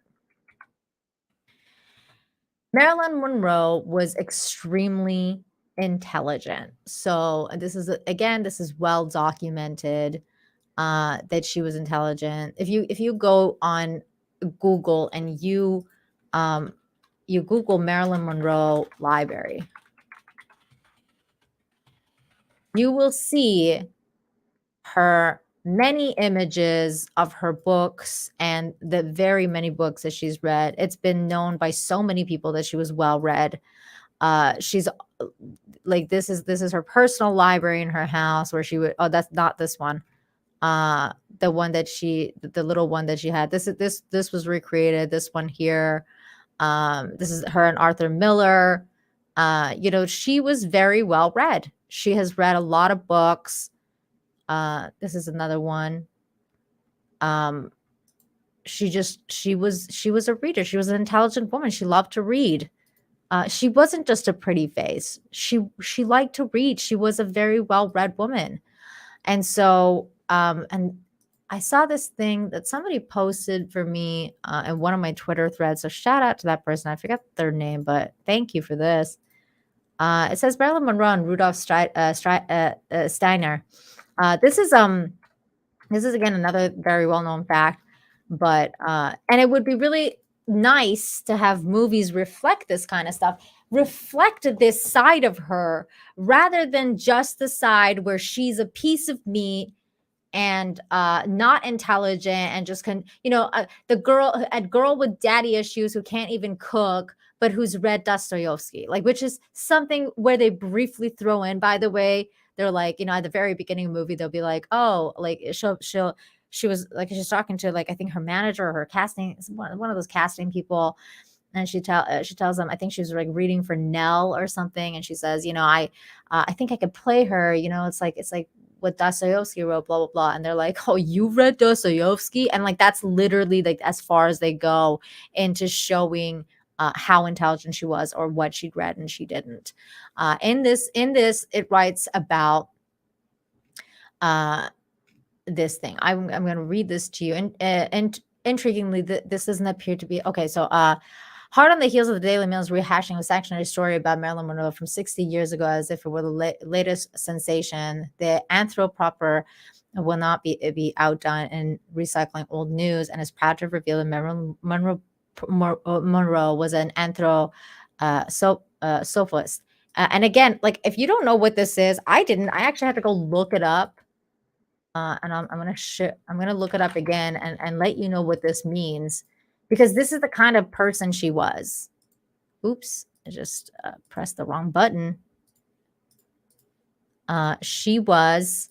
Marilyn Monroe was extremely intelligent. So this is well documented, that she was intelligent. If you go on Google and you Google Marilyn Monroe library, you will see her many images of her books and the very many books that she's read. It's been known by so many people that she was well read. She's like, this is her personal library in her house where she would. Oh, that's not this one. The little one that she had. This was recreated. This one here. This is her and Arthur Miller. She was very well read. She has read a lot of books. This is another one. She was a reader. She was an intelligent woman. She loved to read. She wasn't just a pretty face. She liked to read. She was a very well-read woman. And so, and I saw this thing that somebody posted for me in one of my Twitter threads. So shout out to that person. I forget their name, but thank you for this. It says Marilyn Monroe and Rudolph Steiner. This is again another very well-known fact, but and it would be really nice to have movies reflect this kind of stuff, reflect this side of her, rather than just the side where she's a piece of meat and not intelligent and just the girl with daddy issues who can't even cook but who's read Dostoevsky, like, which is something where they briefly throw in, by the way. They're like, at the very beginning of the movie, they'll be like, oh, like she was like, she's talking to, like, I think her manager or her casting, one of those casting people, and she tells him, I think she was like reading for Nell or something, and she says, I think I could play her. It's like what Dostoevsky wrote, blah blah blah. And they're like, oh, you read Dostoevsky? And like that's literally like as far as they go into showing how intelligent she was or what she'd read and she didn't. In this, it writes about uh, this thing. I'm going to read this to you. And intriguingly, this doesn't appear to be okay. So, hard on the heels of the Daily Mail's rehashing of a sectionary story about Marilyn Monroe from 60 years ago, as if it were the latest sensation, the anthropoper will not be outdone in recycling old news, and is proud to reveal that Marilyn Monroe was an sophist. And again, like if you don't know what this is, I didn't. I actually had to go look it up, and I'm gonna look it up again and let you know what this means, because this is the kind of person she was. Oops, I just pressed the wrong button. She was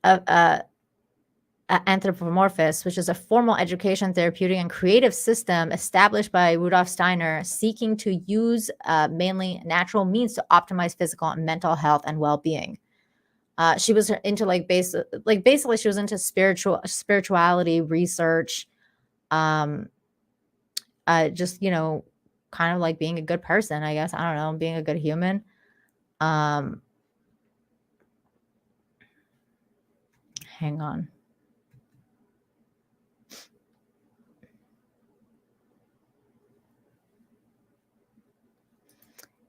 a anthropomorphist, which is a formal education, therapeutic, and creative system established by Rudolf Steiner, seeking to use mainly natural means to optimize physical and mental health and well-being. She was into basically she was into spirituality research, just kind of like being a good person, I guess. I don't know, being a good human. Hang on.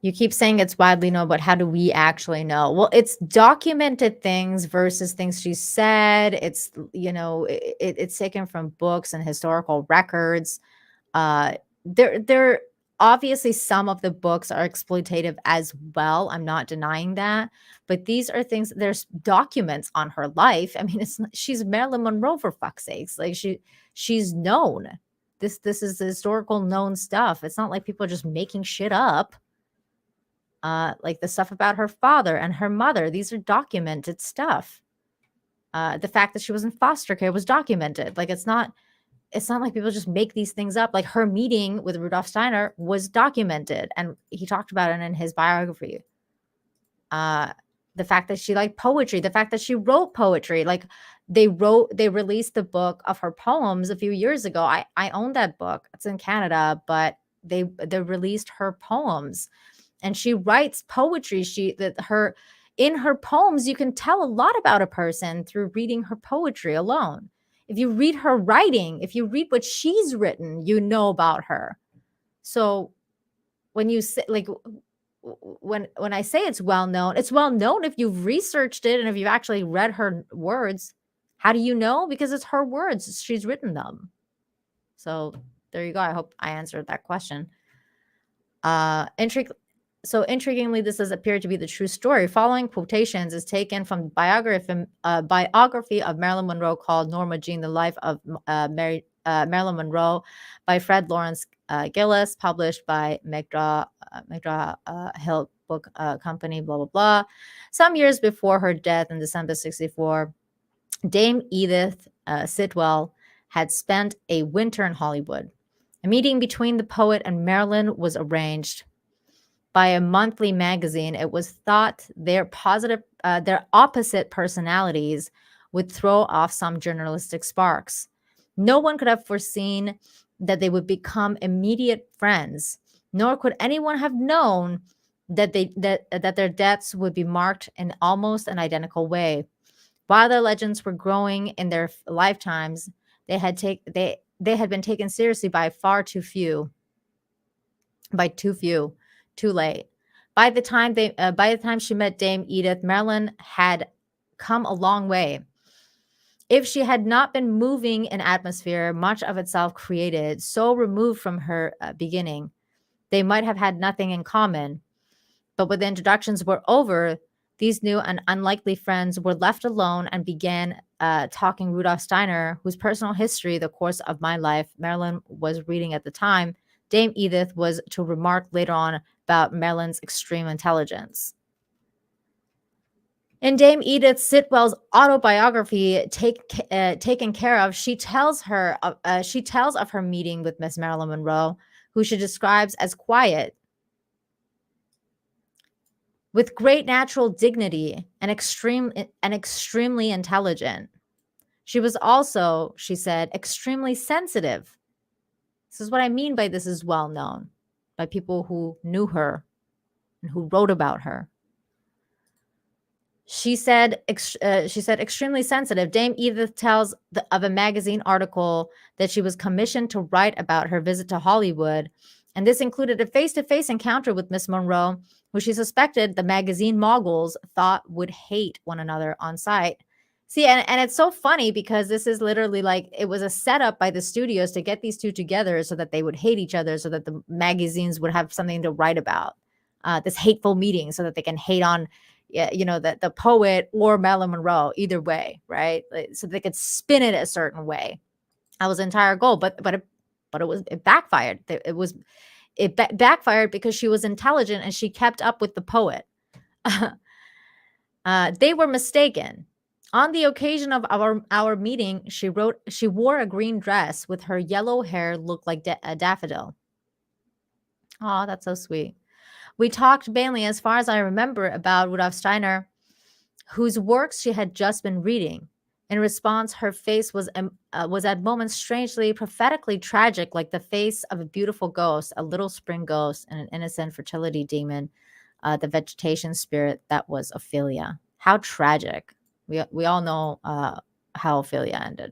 You keep saying it's widely known, but how do we actually know? Well, it's documented things versus things she said. It's it's taken from books and historical records. There obviously some of the books are exploitative as well. I'm not denying that, but these are things. There's documents on her life. I mean, she's Marilyn Monroe, for fuck's sakes. Like she's known. This is the historical known stuff. It's not like people are just making shit up. Like the stuff about her father and her mother. These are documented stuff. The fact that she was in foster care was documented. Like it's not like people just make these things up. Like her meeting with Rudolf Steiner was documented, and he talked about it in his biography. The fact that she liked poetry, the fact that she wrote poetry, like they released the book of her poems a few years ago. I own that book. It's in Canada, but they released her poems, and she writes poetry. In her poems, you can tell a lot about a person through reading her poetry alone. If you read her writing, if you read what she's written, you know about her. So when you say when I say it's well known if you've researched it and if you've actually read her words. How do you know? Because it's her words. She's written them. So there you go. I hope I answered that question. So intriguingly, this does appear to be the true story. Following quotations is taken from biography of Marilyn Monroe called Norma Jean: The Life of Marilyn Monroe by Fred Lawrence Gillis, published by McGraw-Hill Book Company, blah, blah, blah. Some years before her death in December 1964, Dame Edith Sitwell had spent a winter in Hollywood. A meeting between the poet and Marilyn was arranged by a monthly magazine. It was thought their opposite personalities would throw off some journalistic sparks. No one could have foreseen that they would become immediate friends, nor could anyone have known that their deaths would be marked in almost an identical way. While their legends were growing in their lifetimes, they had been taken seriously by too few. Too late. By the time she met Dame Edith, Marilyn had come a long way. If she had not been moving an atmosphere much of itself created, so removed from her beginning, they might have had nothing in common. But when the introductions were over, these new and unlikely friends were left alone and began talking Rudolf Steiner, whose personal history, the course of my life, Marilyn was reading at the time. Dame Edith was to remark later on about Marilyn's extreme intelligence. In Dame Edith Sitwell's autobiography, Taken Care of, she tells of her meeting with Miss Marilyn Monroe, who she describes as quiet, with great natural dignity, and extremely intelligent. She was also, she said, extremely sensitive. This is what I mean by this is well known by people who knew her and who wrote about her. She said extremely sensitive. Dame Edith tells of a magazine article that she was commissioned to write about her visit to Hollywood, and this included a face-to-face encounter with Miss Monroe, who she suspected the magazine moguls thought would hate one another on site. See, and it's so funny because this is literally like it was a setup by the studios to get these two together so that they would hate each other, so that the magazines would have something to write about. This hateful meeting, so that they can hate on, yeah, the poet or Marilyn Monroe, either way, right? So they could spin it a certain way. That was the entire goal, but it backfired. It backfired because she was intelligent and she kept up with the poet. They were mistaken. On the occasion of our meeting, she wore a green dress with her yellow hair looked like a daffodil. Oh, that's so sweet. We talked mainly, as far as I remember, about Rudolf Steiner, whose works she had just been reading. In response, her face was at moments strangely, prophetically tragic, like the face of a beautiful ghost, a little spring ghost, and an innocent fertility demon, the vegetation spirit that was Ophelia. How tragic. We all know how Ophelia ended.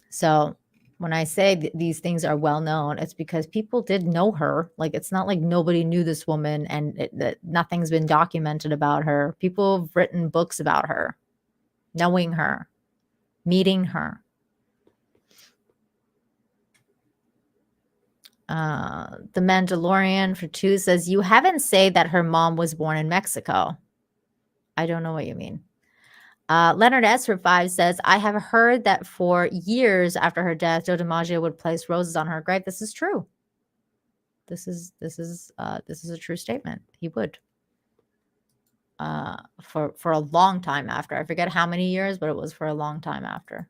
So when I say these things are well known, it's because people did know her. Like, it's not like nobody knew this woman and that nothing's been documented about her. People have written books about her, knowing her, meeting her. The Mandalorian for 2 says, you haven't said that her mom was born in Mexico. I don't know what you mean. Leonard S. for 5 says, I have heard that for years after her death, Joe DiMaggio would place roses on her grave. This is true. This is a true statement. He would. For a long time after. I forget how many years, but it was for a long time after.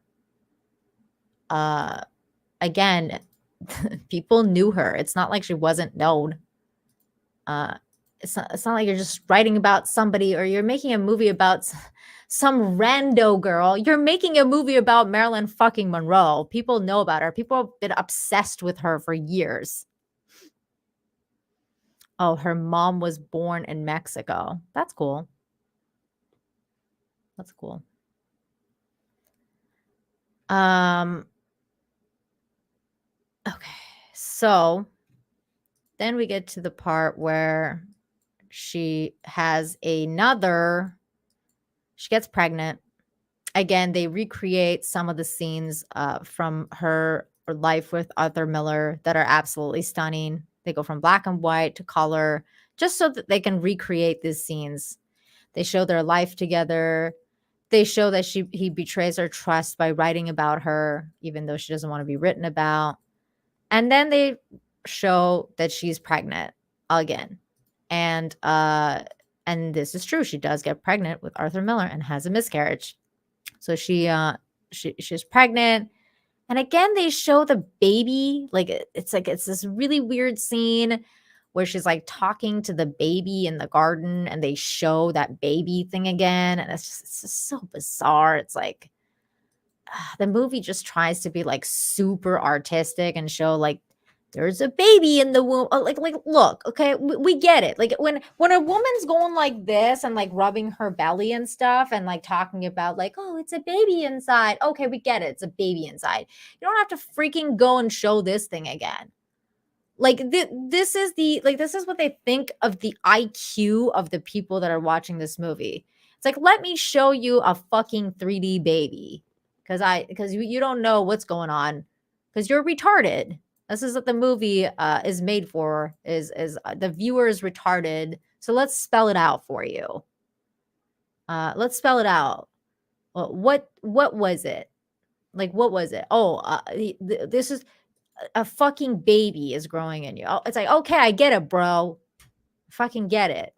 Again, people knew her. It's not like she wasn't known. It's not like you're just writing about somebody or you're making a movie about some rando girl. You're making a movie about Marilyn fucking Monroe. People know about her. People have been obsessed with her for years. Oh, her mom was born in Mexico. That's cool. That's cool. Okay. So then we get to the part where she gets pregnant. Again, they recreate some of the scenes from her life with Arthur Miller that are absolutely stunning. They go from black and white to color just so that they can recreate these scenes. They show their life together. They show that he betrays her trust by writing about her, even though she doesn't want to be written about. And then they show that she's pregnant again. And this is true. She does get pregnant with Arthur Miller and has a miscarriage. So she's pregnant. And again, they show the baby. It's this really weird scene where she's like talking to the baby in the garden and they show that baby thing again. And it's just so bizarre. It's like the movie just tries to be like super artistic and show like there's a baby in the womb. Like look, okay, we get it. Like when a woman's going like this and like rubbing her belly and stuff and like talking about like, oh, it's a baby inside. Okay, we get it. It's a baby inside. You don't have to freaking go and show this thing again. Like this is what they think of the IQ of the people that are watching this movie. It's like, let me show you a fucking 3D baby because you don't know what's going on because you're retarded. This is what the movie is made for. Is the viewer is retarded? So let's spell it out for you. Let's spell it out. What was it? Like what was it? Oh, this is a fucking baby is growing in you. It's like, okay, I get it, bro. Fucking get it.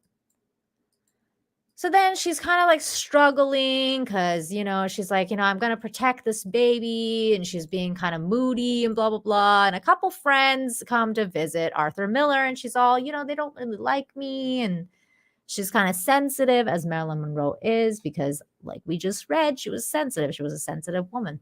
So then she's kind of like struggling because, she's like, I'm going to protect this baby. And she's being kind of moody and blah, blah, blah. And a couple friends come to visit Arthur Miller. And she's all, they don't really like me. And she's kind of sensitive, as Marilyn Monroe is, because like we just read, she was sensitive. She was a sensitive woman.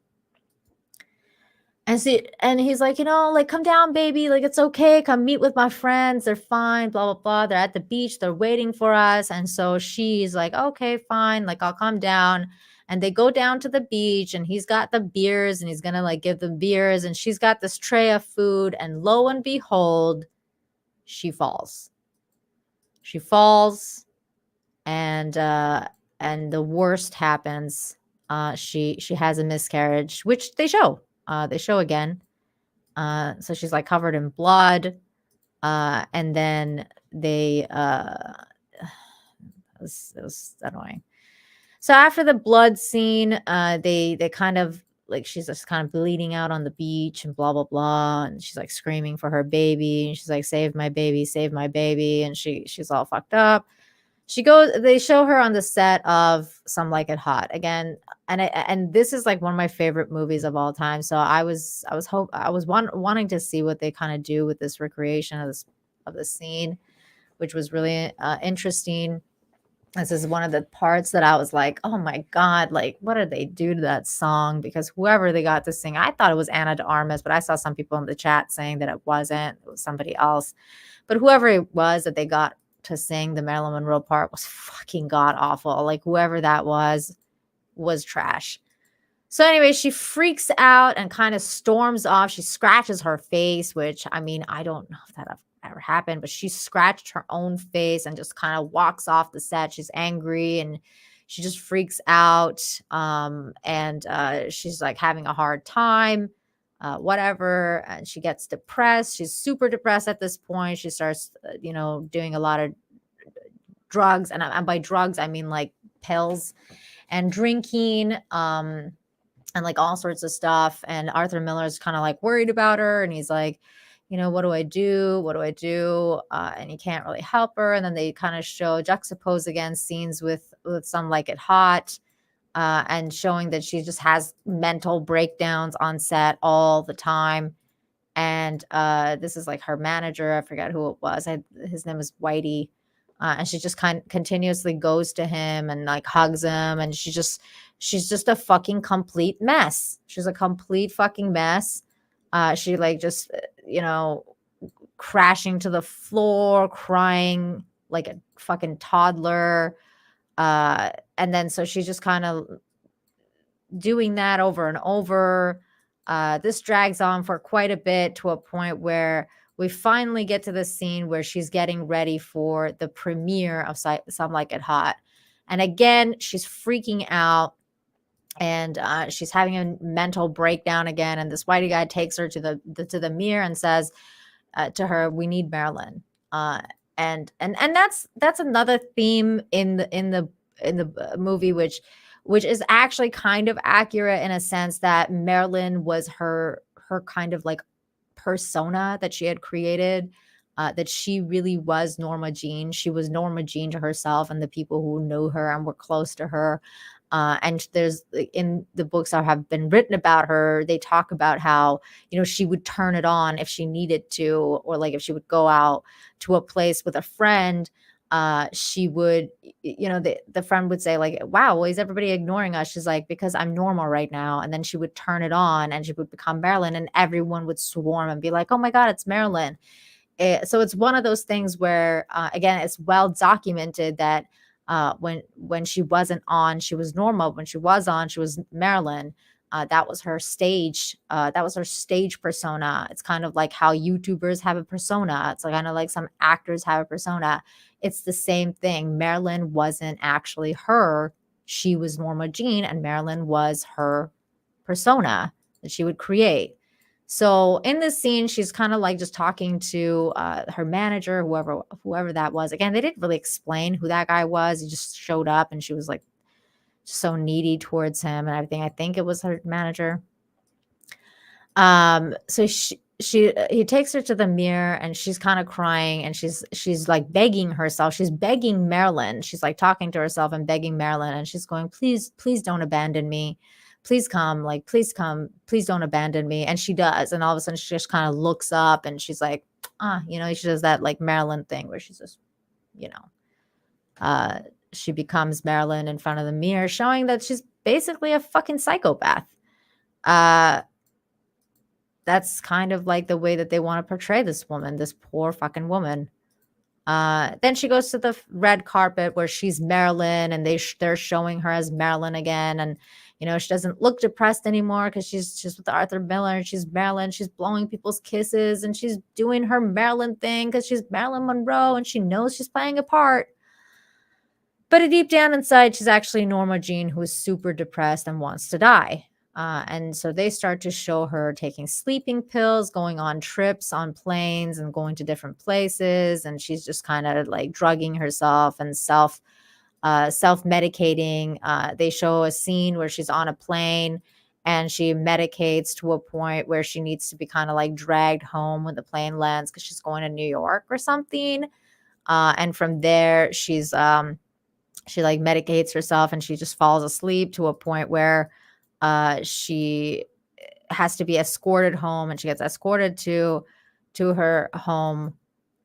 And he's like, like, come down, baby. Like, it's okay. Come meet with my friends. They're fine, blah, blah, blah. They're at the beach. They're waiting for us. And so she's like, okay, fine. Like, I'll come down. And they go down to the beach and he's got the beers and he's going to like give them beers. And she's got this tray of food. And lo and behold, she falls. She falls and the worst happens. She has a miscarriage, which they show. They show again. So she's like covered in blood. And then it was annoying. So after the blood scene, they kind of like, she's just kind of bleeding out on the beach and blah, blah, blah. And she's like screaming for her baby. And she's like, save my baby, save my baby. And she's all fucked up. They show her on the set of Some Like It Hot again. And this is like one of my favorite movies of all time. So I was wanting to see what they kind of do with this recreation of this scene, which was really interesting. This is one of the parts that I was like, oh my God, like, what did they do to that song? Because whoever they got to sing, I thought it was Ana de Armas, but I saw some people in the chat saying that it wasn't. It was somebody else. But whoever it was that they got to sing the Marilyn Monroe part was fucking god awful. Like, whoever that was trash. So anyway, she freaks out and kind of storms off. She scratches her face, which, I mean, I don't know if that ever happened, but she scratched her own face and just kind of walks off the set. She's angry and she just freaks out. And she's like having a hard time, whatever. And she gets depressed. She's super depressed at this point. She starts, doing a lot of drugs. And by drugs, I mean like pills and drinking. And like all sorts of stuff. And Arthur Miller's kind of like worried about her. And he's like, what do I do? What do I do? And he can't really help her. And then they kind of juxtapose again scenes with Some Like It Hot, and showing that she just has mental breakdowns on set all the time. And this is like her manager. I forgot who it was. His name is Whitey. And she just continuously goes to him and like hugs him. And she's just a fucking complete mess. She's a complete fucking mess. She like just, crashing to the floor, crying like a fucking toddler. And then so she's just kind of doing that over and over. This drags on for quite a bit, to a point where we finally get to the scene where she's getting ready for the premiere of Some Like It Hot. And again, she's freaking out. And she's having a mental breakdown again. And this whitey guy takes her to the mirror and says to her, "We need Marilyn." And that's another theme in the movie, which is actually kind of accurate in a sense, that Marilyn was her kind of like persona that she had created. That she really was Norma Jean. She was Norma Jean to herself and the people who knew her and were close to her. And there's, in the books that have been written about her, they talk about how, she would turn it on if she needed to, or like if she would go out to a place with a friend, she would, the friend would say like, wow, why is everybody ignoring us? She's like, because I'm normal right now. And then she would turn it on and she would become Marilyn, and everyone would swarm and be like, oh my God, it's Marilyn. So it's one of those things where, again, it's well documented that when she wasn't on, she was normal. When she was on, she was Marilyn. That was her stage. That was her stage persona. It's kind of like how YouTubers have a persona. It's like kind of like some actors have a persona. It's the same thing. Marilyn wasn't actually her. She was Norma Jean, and Marilyn was her persona that she would create. So in this scene, she's kind of like just talking to her manager, whoever that was. Again, they didn't really explain who that guy was. He just showed up, and she was like so needy towards him and everything. I think it was her manager. So he takes her to the mirror and she's kind of crying and she's like begging herself. She's begging Marilyn. She's like talking to herself and begging Marilyn and she's going, please, please don't abandon me. Please come, like, please come, please don't abandon me. And she does. And all of a sudden she just kind of looks up and she's like, she does that like Marilyn thing where she's just, you know, uh, she becomes Marilyn in front of the mirror, showing that she's basically a fucking psychopath. That's kind of like the way that they want to portray this woman, this poor fucking woman. Then she goes to the red carpet where she's Marilyn and they're showing her as Marilyn again. And, she doesn't look depressed anymore because she's with Arthur Miller and she's Marilyn. She's blowing people's kisses and she's doing her Marilyn thing because she's Marilyn Monroe and she knows she's playing a part. But deep down inside, she's actually Norma Jean, who is super depressed and wants to die. And so they start to show her taking sleeping pills, going on trips on planes and going to different places. And she's just kind of like drugging herself and self-medicating. They show a scene where she's on a plane and she medicates to a point where she needs to be kind of like dragged home when the plane lands because she's going to New York or something. And from there, she like medicates herself and she just falls asleep to a point where she has to be escorted home, and she gets escorted to her home.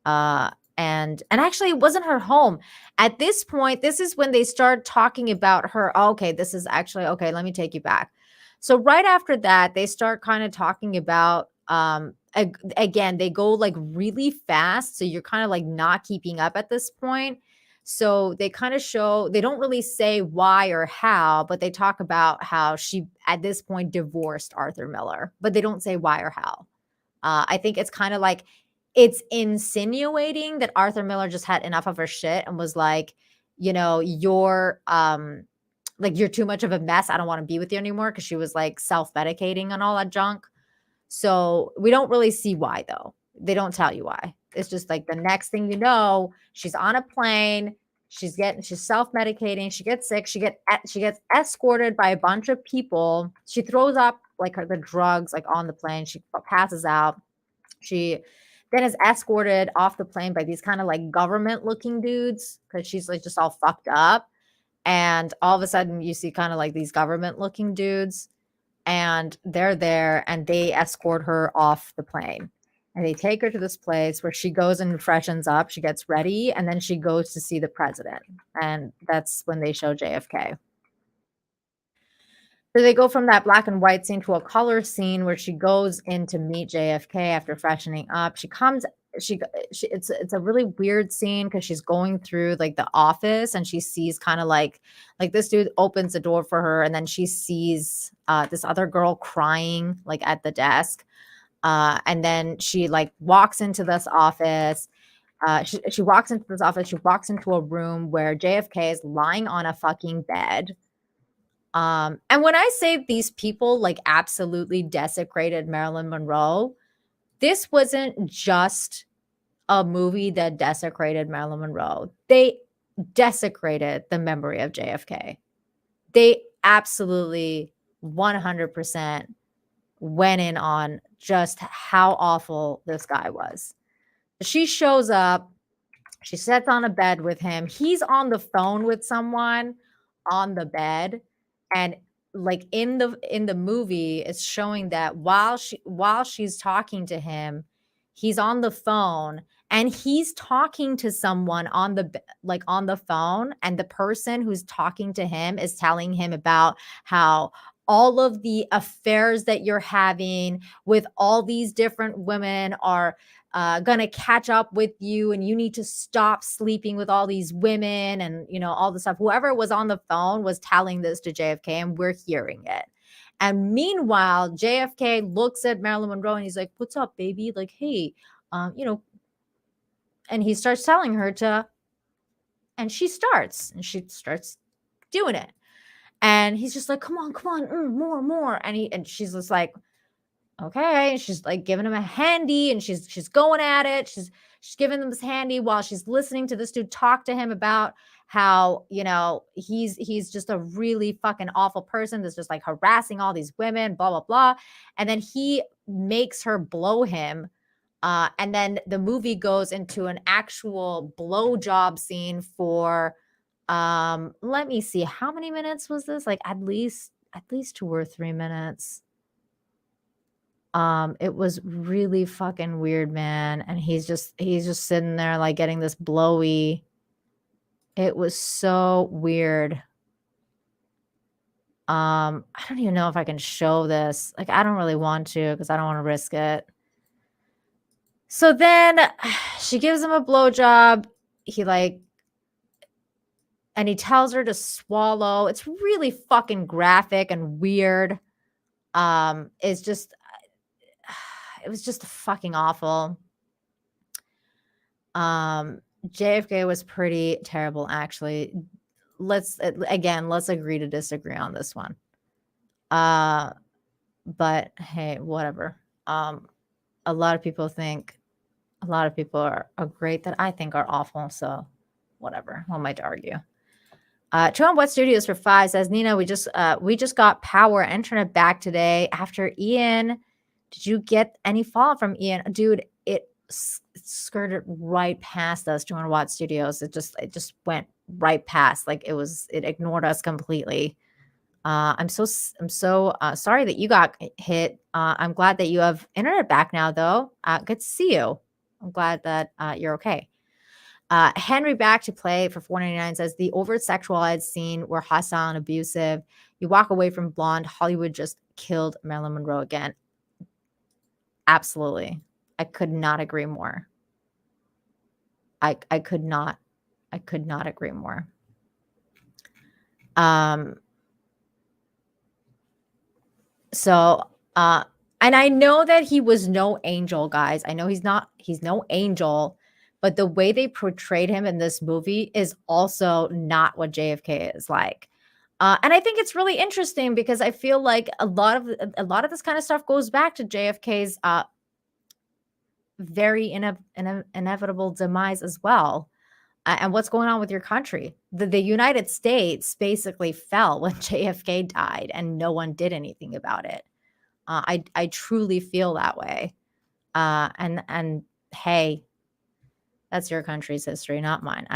And actually it wasn't her home. At this point, this is when they start talking about her. Okay, this is actually okay. Let me take you back. So right after that, they start kind of talking about again, they go like really fast. So you're kind of like not keeping up at this point. So they kind of show, they don't really say why or how, but they talk about how she at this point divorced Arthur Miller, but they don't say why or how. I think it's kind of like it's insinuating that Arthur Miller just had enough of her shit and was like, you're you're too much of a mess. I don't want to be with you anymore, because she was like self-medicating and all that junk. So we don't really see why though. They don't tell you why. It's just like the next thing you know, she's on a plane, she's self-medicating, she gets sick, she gets escorted by a bunch of people. She throws up like the drugs like on the plane, she passes out. She then is escorted off the plane by these kind of like government looking dudes because she's like just all fucked up. And all of a sudden you see kind of like these government looking dudes, and they're there and they escort her off the plane. And they take her to this place where she goes and freshens up. She gets ready and then she goes to see the president. And that's when they show JFK. So they go from that black and white scene to a color scene where she goes in to meet JFK after freshening up. It's a really weird scene because she's going through like the office and she sees kind of like this dude opens the door for her, and then she sees this other girl crying like at the desk. And then she like walks into this office. She walks into this office. She walks into a room where JFK is lying on a fucking bed. And when I say these people like absolutely desecrated Marilyn Monroe, this wasn't just a movie that desecrated Marilyn Monroe. They desecrated the memory of JFK. They absolutely 100% went in on just how awful this guy was. She shows up, she sits on a bed with him. He's on the phone with someone on the bed. And like in the movie, it's showing that while she's talking to him, he's on the phone and he's talking to someone on the phone, and the person who's talking to him is telling him about how all of the affairs that you're having with all these different women are gonna catch up with you, and you need to stop sleeping with all these women, and all the stuff. Whoever was on the phone was telling this to JFK, and we're hearing it. And meanwhile, JFK looks at Marilyn Monroe and he's like, "What's up, baby? Like, hey, and he starts telling her to, and she starts doing it. And he's just like, come on, more. And she's just like, okay. And she's like giving him a handy, and she's going at it. She's giving him this handy while she's listening to this dude talk to him about how, he's just a really fucking awful person that's just like harassing all these women, blah, blah, blah. And then he makes her blow him. And then the movie goes into an actual blowjob scene for let me see, how many minutes was this? Like at least 2 or 3 minutes. It was really fucking weird, man. And he's just sitting there like getting this blowy. It was so weird. I don't even know if I can show this. Like, I don't really want to because I don't want to risk it. So then she gives him a blowjob. He like, and he tells her to swallow. It's really fucking graphic and weird. It's just, it was just fucking awful. JFK was pretty terrible, actually. Let's agree to disagree on this one. But hey, whatever. A lot of people are great that I think are awful. So whatever. Who am I to argue? Two What Studios for 5 says, Nina, we just got power internet back today after Ian. Did you get any fallout from Ian? Dude, it skirted right past us. 200 Watt Studios. It just went right past. Like it ignored us completely. I'm so sorry that you got hit. I'm glad that you have internet back now, though. Good to see you. I'm glad that you're okay. Henry back to play for $4.99 says the overt sexualized scene were hostile and abusive. You walk away from Blonde. Hollywood just killed Marilyn Monroe again. Absolutely. I could not agree more. I could not agree more. So, and I know that he was no angel, guys. I know he's no angel, but the way they portrayed him in this movie is also not what JFK is like. And I think it's really interesting because I feel like a lot of this kind of stuff goes back to JFK's very inevitable demise as well. And what's going on with your country? The United States basically fell when JFK died, and no one did anything about it. I truly feel that way. And hey, that's your country's history, not mine.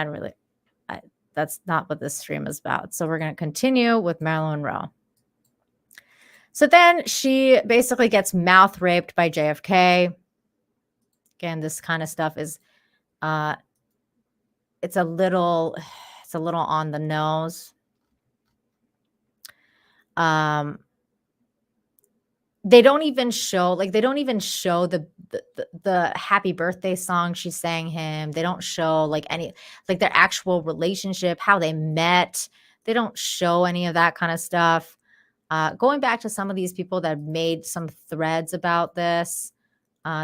That's not what this stream is about. So we're going to continue with Marilyn Monroe. So then she basically gets mouth raped by JFK. Again, this kind of stuff is, it's a little on the nose. They don't even show the happy birthday song she sang him. They don't show like any, like their actual relationship, how they met. They don't show any of that kind of stuff. Going back to some of these people that made some threads about this.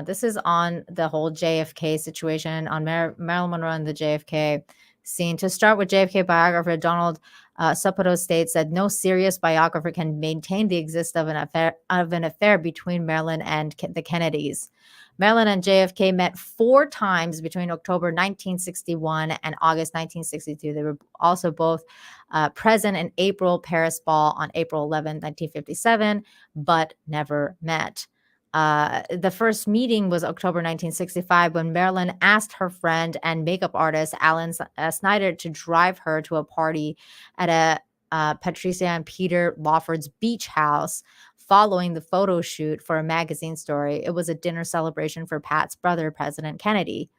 This is on the whole JFK situation, on Marilyn Monroe and the JFK scene. To start with, JFK biographer Donald Saputo states that no serious biographer can maintain the existence of an affair between Marilyn and the Kennedys. Marilyn and JFK met 4 times between October 1961 and August 1962. They were also both present in April Paris Ball on April 11, 1957, but never met. The first meeting was October 1965 when Marilyn asked her friend and makeup artist Alan Snyder to drive her to a party at Patricia and Peter Lawford's beach house following the photo shoot for a magazine story. It was a dinner celebration for Pat's brother, President Kennedy.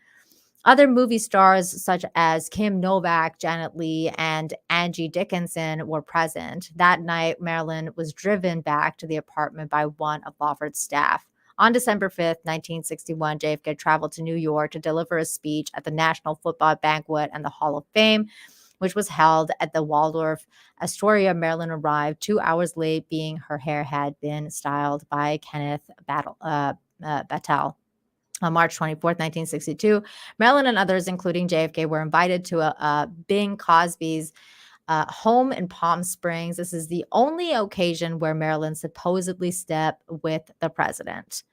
Other movie stars such as Kim Novak, Janet Leigh, and Angie Dickinson were present. That night, Marilyn was driven back to the apartment by one of Lawford's staff. On December 5th, 1961, JFK traveled to New York to deliver a speech at the National Football Banquet and the Hall of Fame, which was held at the Waldorf Astoria. Marilyn arrived 2 hours late, being her hair had been styled by Kenneth Battelle. On March 24th, 1962, Marilyn and others, including JFK, were invited to Bing Crosby's home in Palm Springs. This is the only occasion where Marilyn supposedly slept with the president.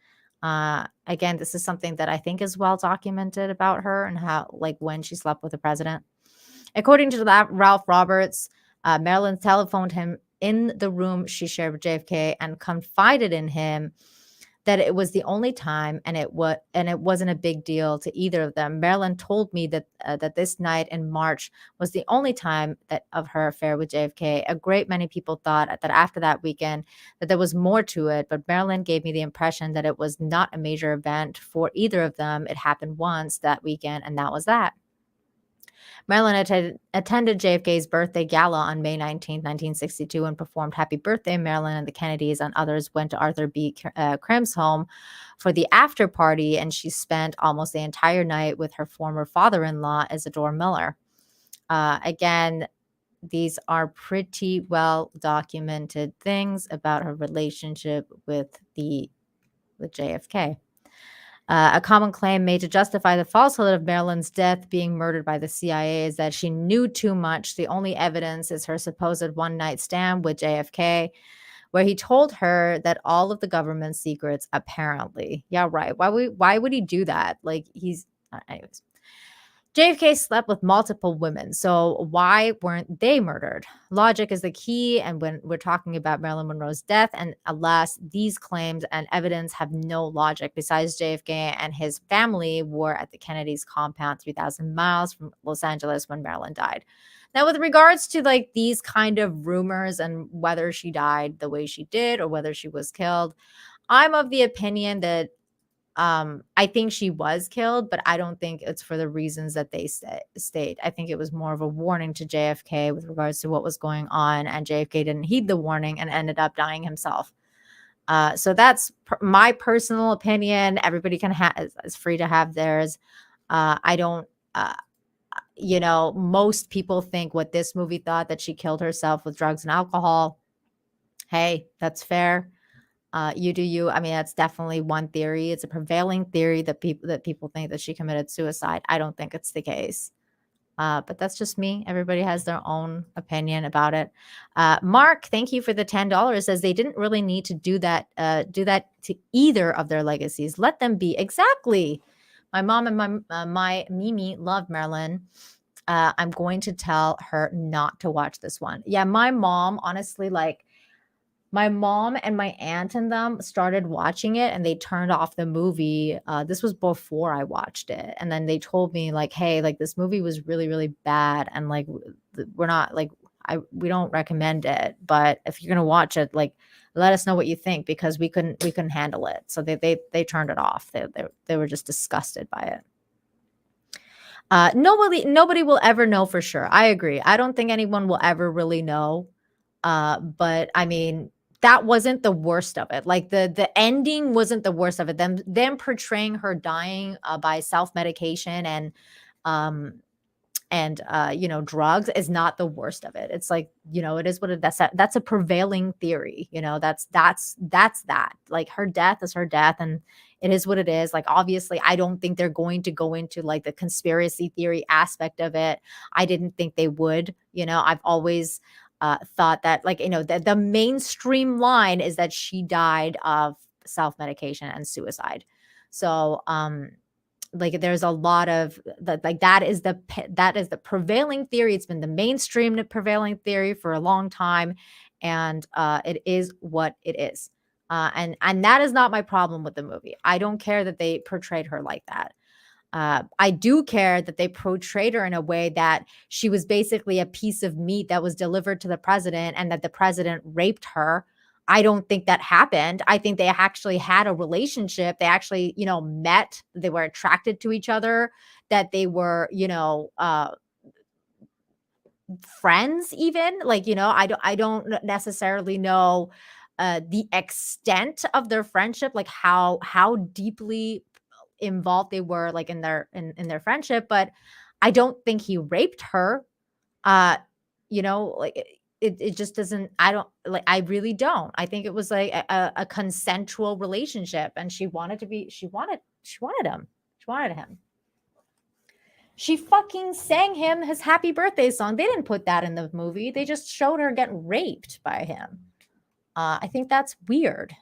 Again, this is something that I think is well documented about her and how, like, when she slept with the president. According to Ralph Roberts, Marilyn telephoned him in the room she shared with JFK and confided in him that it was the only time, and it wasn't a big deal to either of them. Marilyn told me that this night in March was the only time that of her affair with JFK. A great many people thought that after that weekend that there was more to it, but Marilyn gave me the impression that it was not a major event for either of them. It happened once that weekend, and that was that. Marilyn attended JFK's birthday gala on May 19, 1962, and performed Happy Birthday, Marilyn and the Kennedys and others went to Arthur B. Krim's home for the after party, and she spent almost the entire night with her former father-in-law, Isidore Miller. Again, these are pretty well documented things about her relationship with JFK. A common claim made to justify the falsehood of Marilyn's death being murdered by the CIA is that she knew too much. The only evidence is her supposed one-night stand with JFK, where he told her that all of the government's secrets, apparently. Yeah, right. Why would he do that? Like, anyways. JFK slept with multiple women, so why weren't they murdered? Logic is the key, and when we're talking about Marilyn Monroe's death, and alas, these claims and evidence have no logic. Besides, JFK and his family were at the Kennedy's compound 3,000 miles from Los Angeles when Marilyn died. Now, with regards to like these kind of rumors and whether she died the way she did or whether she was killed, I'm of the opinion that I think she was killed, but I don't think it's for the reasons that they state. I think it was more of a warning to JFK with regards to what was going on, and JFK didn't heed the warning and ended up dying himself. So that's my personal opinion. Everybody can is free to have theirs. I don't. Most people think what this movie thought, that she killed herself with drugs and alcohol. Hey, that's fair. You do you. I mean, that's definitely one theory. It's a prevailing theory that people think that she committed suicide. I don't think it's the case. But that's just me. Everybody has their own opinion about it. Mark, thank you for the $10. Says they didn't really need to do that to either of their legacies. Let them be. Exactly. My mom and my Mimi love Marilyn. I'm going to tell her not to watch this one. Yeah, my mom, honestly, like, my mom and my aunt and them started watching it, and they turned off the movie. This was before I watched it. And then they told me like, hey, like this movie was really, really bad. And like, we're not like, we don't recommend it, but if you're going to watch it, like, let us know what you think, because we couldn't handle it. So they turned it off. They were just disgusted by it. Nobody will ever know for sure. I agree. I don't think anyone will ever really know. But I mean, that wasn't the worst of it. Like the ending wasn't the worst of it. Them portraying her dying by self-medication and drugs is not the worst of it. It's like, it is what that's a prevailing theory. That's that. Like, her death is her death, and it is what it is. Like, obviously, I don't think they're going to go into like the conspiracy theory aspect of it. I didn't think they would. I've always thought that, like, the mainstream line is that she died of self-medication and suicide. So, like, there's a lot of that, like, that is the prevailing theory. It's been the mainstream prevailing theory for a long time, and it is what it is. And that is not my problem with the movie. I don't care that they portrayed her like that. I do care that they portrayed her in a way that she was basically a piece of meat that was delivered to the president, and that the president raped her. I don't think that happened. I think they actually had a relationship. They actually, met. They were attracted to each other. That they were, friends even. Like, I don't necessarily know the extent of their friendship, like how deeply involved they were, like, in their friendship, but I don't think he raped her. uh like, it just doesn't. I really don't. I think it was like a consensual relationship, and she wanted him. She wanted him. She fucking sang him his happy birthday song. They didn't put that in the movie. They just showed her getting raped by him. I think that's weird.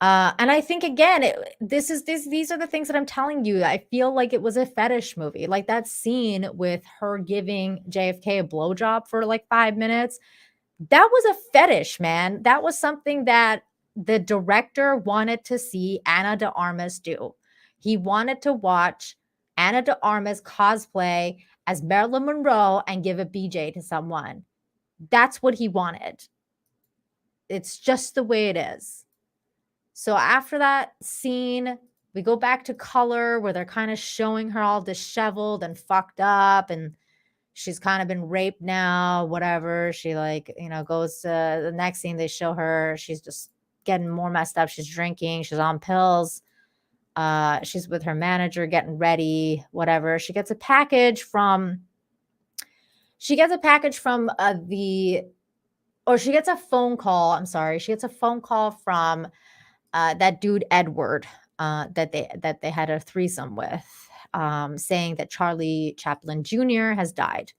And I think, again, these are the things that I'm telling you. I feel like it was a fetish movie. Like that scene with her giving JFK a blowjob for like 5 minutes. That was a fetish, man. That was something that the director wanted to see Ana de Armas do. He wanted to watch Ana de Armas cosplay as Marilyn Monroe and give a BJ to someone. That's what he wanted. It's just the way it is. So after that scene, we go back to color where they're kind of showing her all disheveled and fucked up, and she's kind of been raped now, whatever. She like, goes to the next scene. They show her. She's just getting more messed up. She's drinking. She's on pills. She's with her manager getting ready, whatever. She gets a package from she gets a phone call. I'm sorry. She gets a phone call from that dude Edward that they had a threesome with, saying that Charlie Chaplin Jr. has died.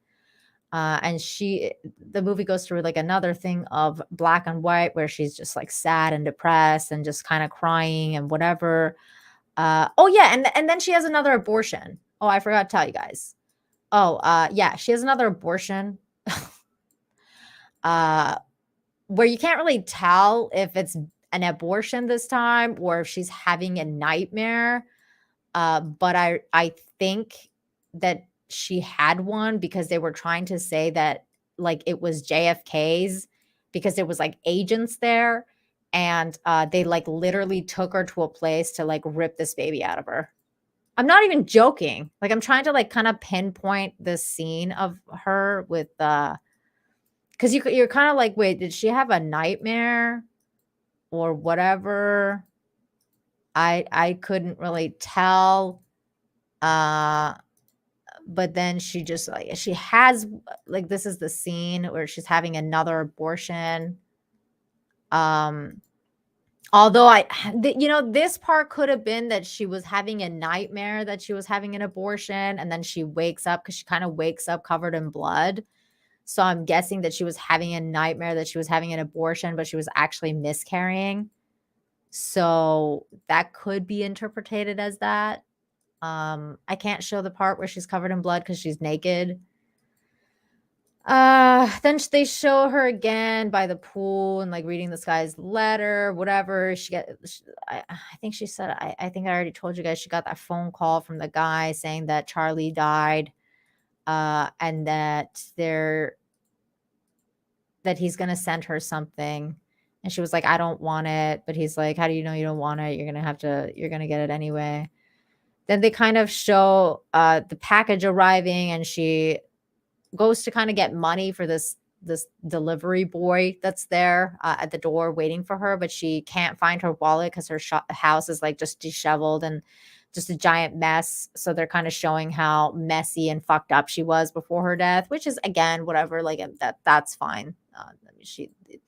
And the movie goes through like another thing of black and white where she's just like sad and depressed and just kind of crying and whatever. Oh yeah, and then she has another abortion. Oh, I forgot to tell you guys. Oh, yeah, she has another abortion. Where you can't really tell if it's an abortion this time or if she's having a nightmare. But I think that she had one because they were trying to say that like it was JFK's because there was like agents there, and they like literally took her to a place to like rip this baby out of her. I'm not even joking. Like I'm trying to like kind of pinpoint the scene of her with because you're kind of like, wait, did she have a nightmare or whatever? I couldn't really tell. But then she just like she has like this is the scene where she's having another abortion. Although this part could have been that she was having a nightmare that she was having an abortion, and then she wakes up because she kind of wakes up covered in blood. So I'm guessing that she was having a nightmare that she was having an abortion, but she was actually miscarrying. So that could be interpreted as that. I can't show the part where she's covered in blood because she's naked. Then they show her again by the pool and like reading this guy's letter, whatever. I think she said, I think I already told you guys she got that phone call from the guy saying that Charlie died, and that he's gonna send her something. And she was like, I don't want it. But he's like, how do you know you don't want it? You're gonna get it anyway. Then they kind of show the package arriving, and she goes to kind of get money for this delivery boy that's there at the door waiting for her, but she can't find her wallet because her house is like just disheveled and just a giant mess. So they're kind of showing how messy and fucked up she was before her death, which is again whatever, like that's fine.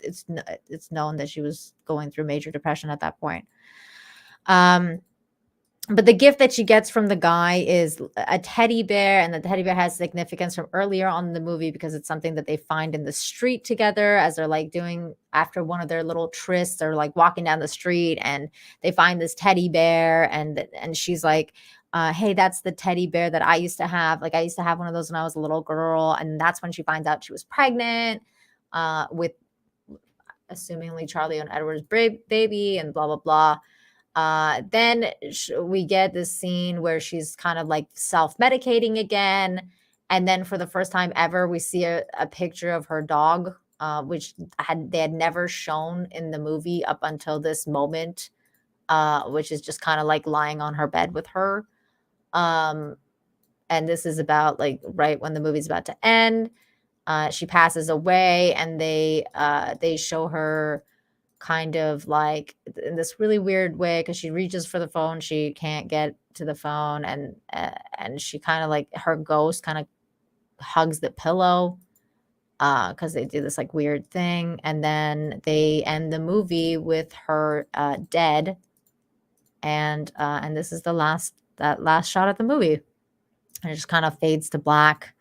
It's known that she was going through major depression at that point. But the gift that she gets from the guy is a teddy bear, and the teddy bear has significance from earlier on in the movie because it's something that they find in the street together as they're like doing after one of their little trysts. They're like walking down the street and they find this teddy bear, and she's like, hey, that's the teddy bear that I used to have. Like I used to have one of those when I was a little girl. And that's when she finds out she was pregnant with assumingly Charlie and Edward's baby and blah, blah, blah. Then we get this scene where she's kind of like self-medicating again. And then for the first time ever, we see a picture of her dog, which they had never shown in the movie up until this moment, which is just kind of like lying on her bed with her. And this is about like right when the movie's about to end. She passes away, and they show her kind of like in this really weird way because she reaches for the phone, she can't get to the phone, and she kind of like her ghost kind of hugs the pillow because they do this like weird thing, and then they end the movie with her dead, and this is that last shot of the movie, and it just kind of fades to black,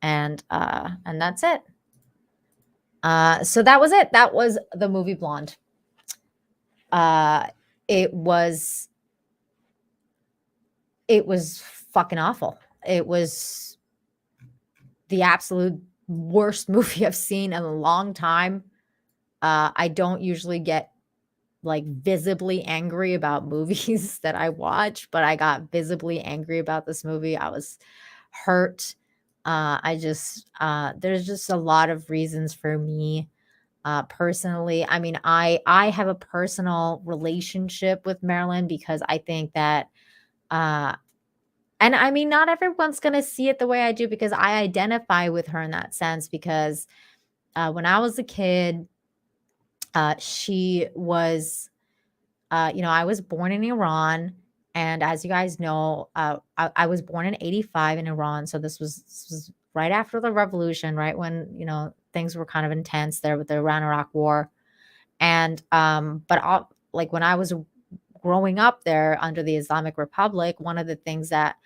and that's it. So that was it. That was the movie Blonde. It was fucking awful. It was the absolute worst movie I've seen in a long time. I don't usually get like visibly angry about movies that I watch, but I got visibly angry about this movie. I was hurt. There's just a lot of reasons for me personally. I mean, I have a personal relationship with Marilyn because I think that uh and I mean, not everyone's going to see it the way I do because I identify with her in that sense because when I was a kid, she was I was born in Iran. And as you guys know, I was born in 85 in Iran. So this was right after the revolution, right when, things were kind of intense there with the Iran Iraq war. And, like when I was growing up there under the Islamic Republic, one of the things that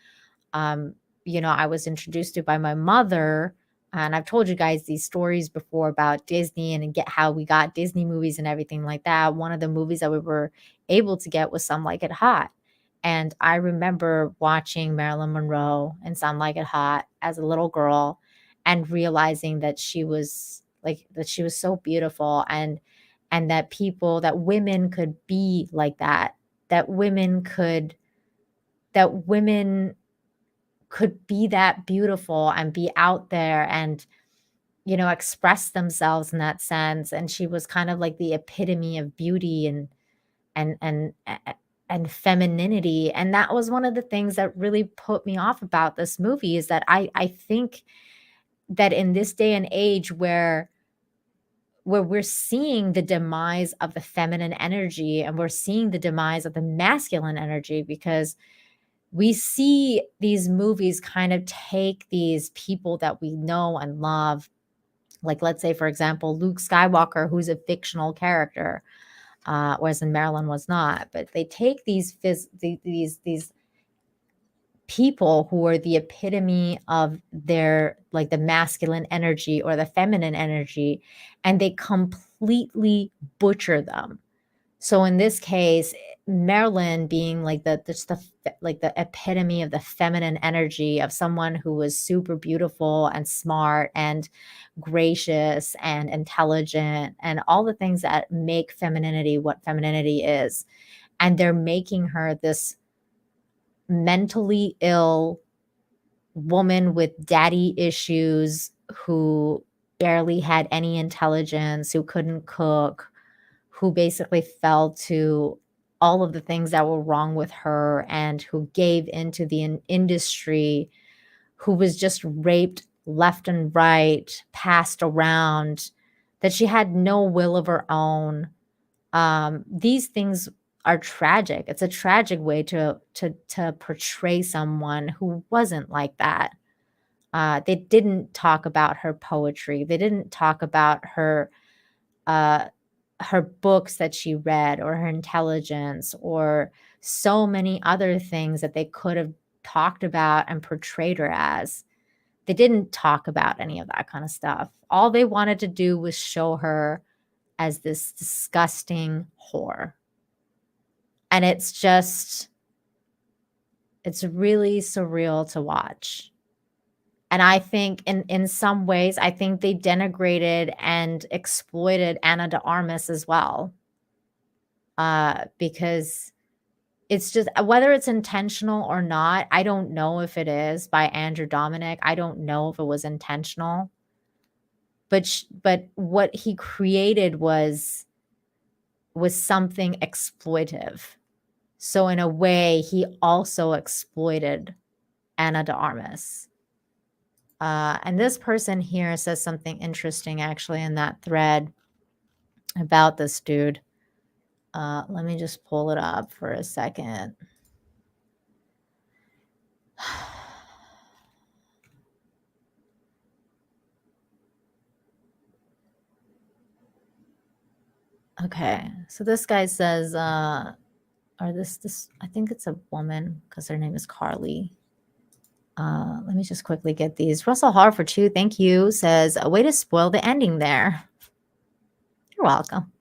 um, I was introduced to by my mother. And I've told you guys these stories before about Disney and get how we got Disney movies and everything like that. One of the movies that we were able to get was Some Like It Hot. And I remember watching Marilyn Monroe in Some Like It Hot as a little girl and realizing that she was so beautiful and that women could be like that women could be that beautiful and be out there and express themselves in that sense. And she was kind of like the epitome of beauty and and a- and femininity. And that was one of the things that really put me off about this movie is that I think that in this day and age where we're seeing the demise of the feminine energy and we're seeing the demise of the masculine energy because we see these movies kind of take these people that we know and love, like let's say for example Luke Skywalker, who's a fictional character, whereas in Marilyn was not. But they take these people who are the epitome of their like the masculine energy or the feminine energy, and they completely butcher them. So in this case, Marilyn being like like the epitome of the feminine energy of someone who was super beautiful and smart and gracious and intelligent and all the things that make femininity what femininity is. And they're making her this mentally ill woman with daddy issues who barely had any intelligence, who couldn't cook, who basically fell to all of the things that were wrong with her and who gave into the industry, who was just raped left and right, passed around, that she had no will of her own. These things are tragic. It's a tragic way to portray someone who wasn't like that. They didn't talk about her poetry. They didn't talk about uh, her books that she read or her intelligence or so many other things that they could have talked about and portrayed her as. They didn't talk about any of that kind of stuff. All they wanted to do was show her as this disgusting whore. And it's really surreal to watch. And I think in some ways, I think they denigrated and exploited Ana de Armas as well. Because it's just whether it's intentional or not, I don't know if it is by Andrew Dominik. I don't know if it was intentional. But what he created was something exploitive. So in a way, he also exploited Ana de Armas. And this person here says something interesting actually in that thread about this dude. Let me just pull it up for a second. Okay, so this guy says, or this I think it's a woman because her name is Carly. Let me just quickly get these. Russell Harford too, thank you, says a way to spoil the ending there. You're welcome.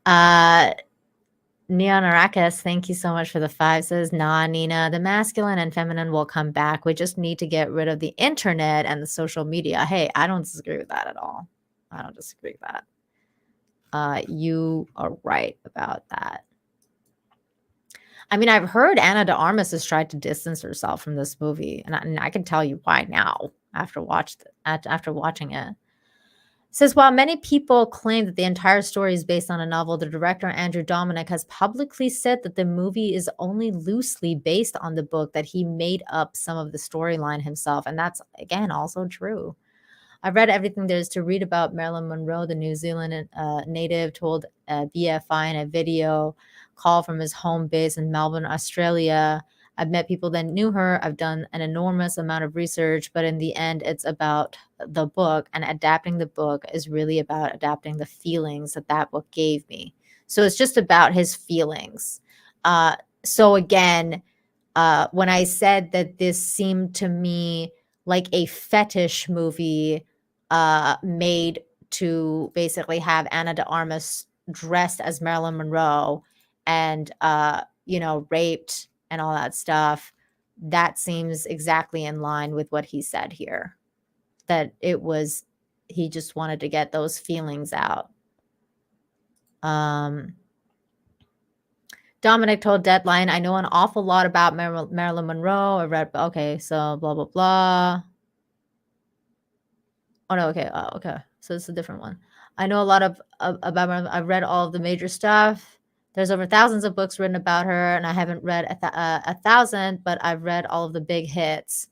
Neon Arrakis, thank you so much for the 5. Says, nah, Nina, the masculine and feminine will come back. We just need to get rid of the internet and the social media. Hey, I don't disagree with that at all. I don't disagree with that. You are right about that. I mean, I've heard Ana de Armas has tried to distance herself from this movie, and I can tell you why now after watching it. Says while many people claim that the entire story is based on a novel, the director Andrew Dominik has publicly said that the movie is only loosely based on the book, that he made up some of the storyline himself, and that's again also true. I've read everything there is to read about Marilyn Monroe, the New Zealand native, told BFI in a video call from his home base in Melbourne, Australia. I've met people that knew her. I've done an enormous amount of research, but in the end, it's about the book, and adapting the book is really about adapting the feelings that that book gave me. So it's just about his feelings. So again, when I said that this seemed to me like a fetish movie made to basically have Ana de Armas dressed as Marilyn Monroe and, raped and all that stuff, that seems exactly in line with what he said here. That he just wanted to get those feelings out. Dominic told Deadline, I know an awful lot about Marilyn Monroe. I read, okay, so blah, blah, blah. Oh, no, okay. Oh, okay. So it's a different one. I know a lot about Marilyn. I've read all of the major stuff. There's over thousands of books written about her, and I haven't read a thousand, but I've read all of the big hits.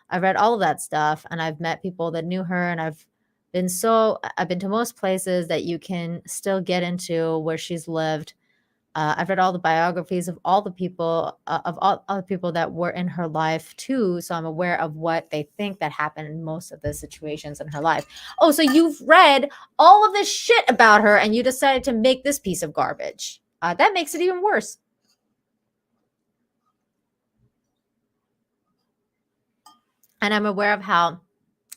I've read all of that stuff, and I've met people that knew her, and I've been to most places that you can still get into where she's lived. I've read all the biographies of all the people that were in her life too, so I'm aware of what they think that happened in most of the situations in her life. Oh, so you've read all of this shit about her, and you decided to make this piece of garbage. That makes it even worse. And I'm aware of how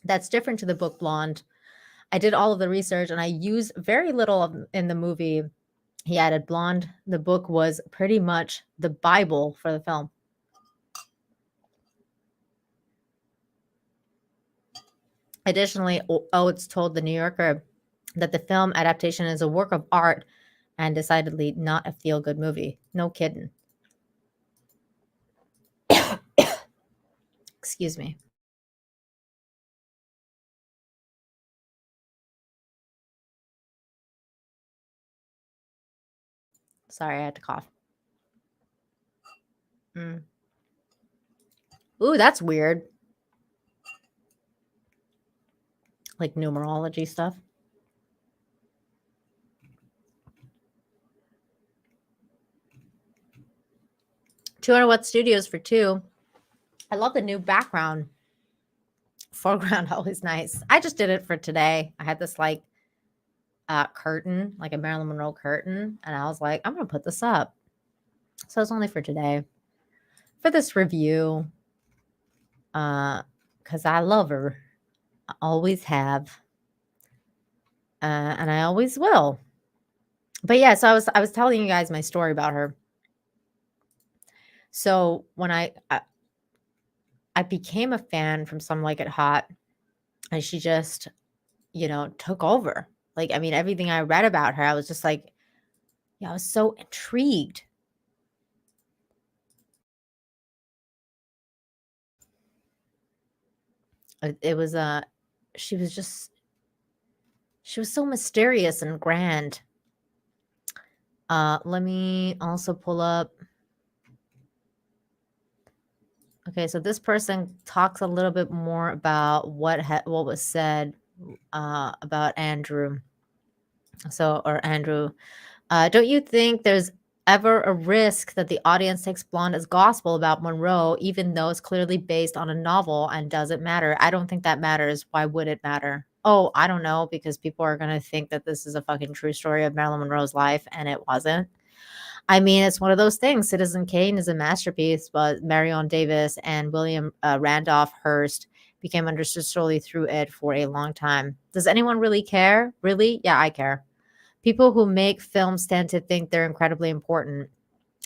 that's different to the book Blonde. I did all of the research, and I use very little in the movie. He added Blonde. The book was pretty much the Bible for the film. Additionally, Oates told The New Yorker that the film adaptation is a work of art and decidedly not a feel-good movie. No kidding. Excuse me. Sorry, I had to cough. Ooh, that's weird. Like numerology stuff. 200 Watt Studios for 2. I love the new background. Foreground, always nice. I just did it for today. I had this curtain, like a Marilyn Monroe curtain, and I was like, I'm gonna put this up. So it's only for today, for this review, because I love her. I always have, and I always will. But yeah, so I was telling you guys my story about her. So when I became a fan from Some Like It Hot, and she just, took over. Like, I mean, everything I read about her, I was just like, yeah, I was so intrigued. It was she was so mysterious and grand. Let me also pull up. Okay, so this person talks a little bit more about what was said about Andrew. Andrew. Don't you think there's ever a risk that the audience takes Blonde as gospel about Monroe, even though it's clearly based on a novel and doesn't matter? I don't think that matters. Why would it matter? Oh, I don't know, because people are going to think that this is a fucking true story of Marilyn Monroe's life, and it wasn't. I mean, it's one of those things. Citizen Kane is a masterpiece, but Marion Davis and William Randolph Hearst became understood solely through it for a long time. Does anyone really care? Really? Yeah, I care. People who make films tend to think they're incredibly important,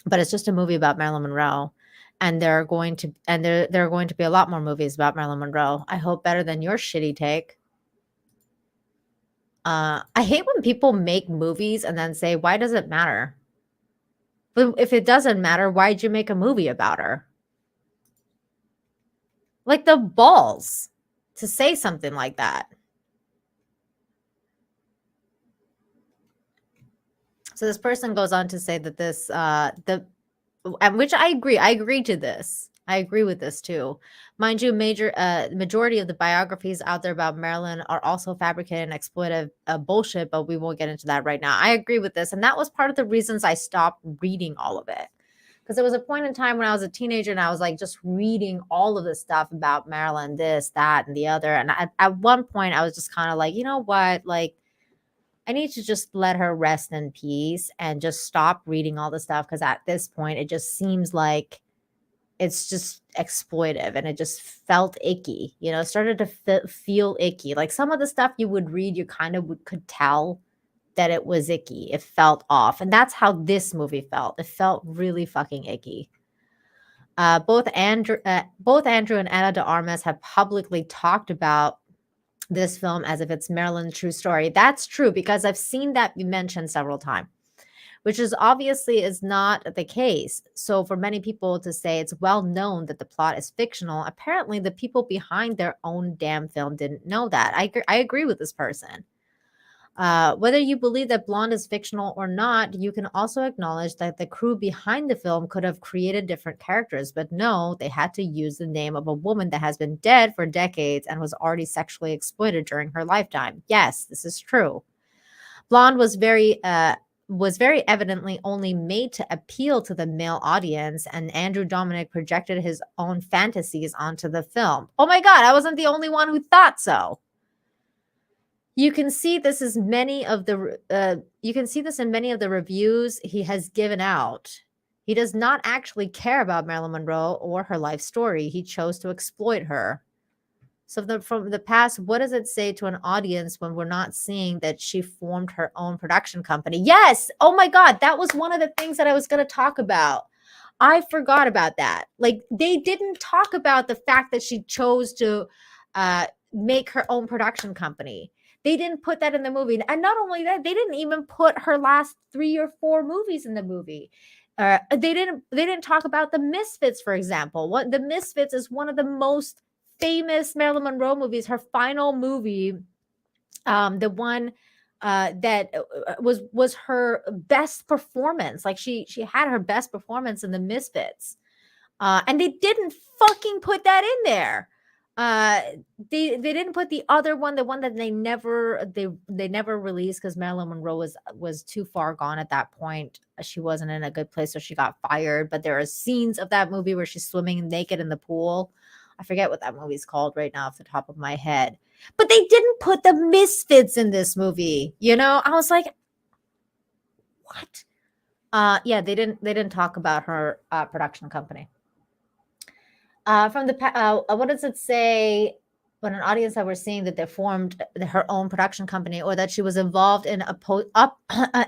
but it's just a movie about Marilyn Monroe. And there are going to be a lot more movies about Marilyn Monroe. I hope better than your shitty take. I hate when people make movies and then say, why does it matter? But if it doesn't matter, why'd you make a movie about her? Like the balls to say something like that. So this person goes on to say that this, which I agree. I agree to this. I agree with this too. Mind you, majority of the biographies out there about Marilyn are also fabricated and exploitive bullshit, but we won't get into that right now. I agree with this. And that was part of the reasons I stopped reading all of it. Because there was a point in time when I was a teenager and I was like just reading all of this stuff about Marilyn, this, that, and the other. And at one point I was just kind of like, you know what? Like, I need to just let her rest in peace and just stop reading all the stuff, because at this point it just seems like it's just exploitive and it just felt icky. You know, it started to feel icky. Like some of the stuff you would read, you kind of could tell that it was icky. It felt off. And that's how this movie felt. It felt really fucking icky. Both Andrew and Ana de Armas have publicly talked about this film as if it's Marilyn's true story. That's true, because I've seen that be mentioned several times, which is obviously is not the case. So for many people to say it's well known that the plot is fictional, apparently the people behind their own damn film didn't know that. I agree with this person. Whether you believe that Blonde is fictional or not, you can also acknowledge that the crew behind the film could have created different characters, but no, they had to use the name of a woman that has been dead for decades and was already sexually exploited during her lifetime. Yes, this is true. Blonde was very evidently only made to appeal to the male audience, and Andrew Dominik projected his own fantasies onto the film. Oh my God, I wasn't the only one who thought so. You can see this is many of the you can see this in many of the reviews he has given out. He does not actually care about Marilyn Monroe or her life story. He chose to exploit her. So from the past, what does it say to an audience when we're not seeing that she formed her own production company? Yes. Oh my God. That was one of the things that I was going to talk about. I forgot about that. Like, they didn't talk about the fact that she chose to make her own production company. They didn't put that in the movie. And not only that, they didn't even put her last 3 or 4 movies in the movie. They didn't talk about The Misfits, for example. What The Misfits is one of the most famous Marilyn Monroe movies. Her final movie, the one that was her best performance. Like she had her best performance in The Misfits, and they didn't fucking put that in there. They didn't put the other one, the one that they never released, because Marilyn Monroe was too far gone at that point. She wasn't in a good place, so she got fired. But there are scenes of that movie where she's swimming naked in the pool. I forget what that movie's called right now off the top of my head. But they didn't put the Misfits in this movie. You know, I was like, what? Yeah, they didn't talk about her production company. What does it say when an audience that we're seeing that they formed her own production company, or that she was involved in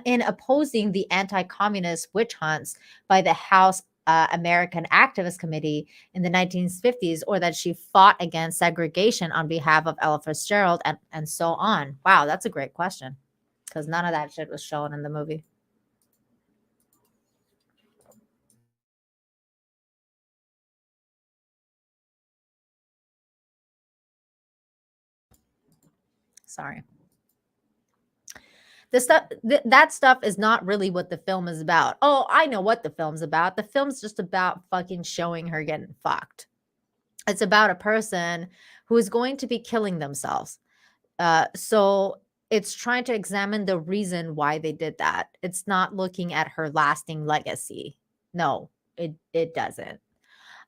in opposing the anti-communist witch hunts by the House American Activist Committee in the 1950s, or that she fought against segregation on behalf of Ella Fitzgerald, and so on? Wow, that's a great question, because none of that shit was shown in the movie. Sorry. That stuff is not really what the film is about. Oh, I know what the film's about. The film's just about fucking showing her getting fucked. It's about a person who is going to be killing themselves. So it's trying to examine the reason why they did that. It's not looking at her lasting legacy. No, it doesn't.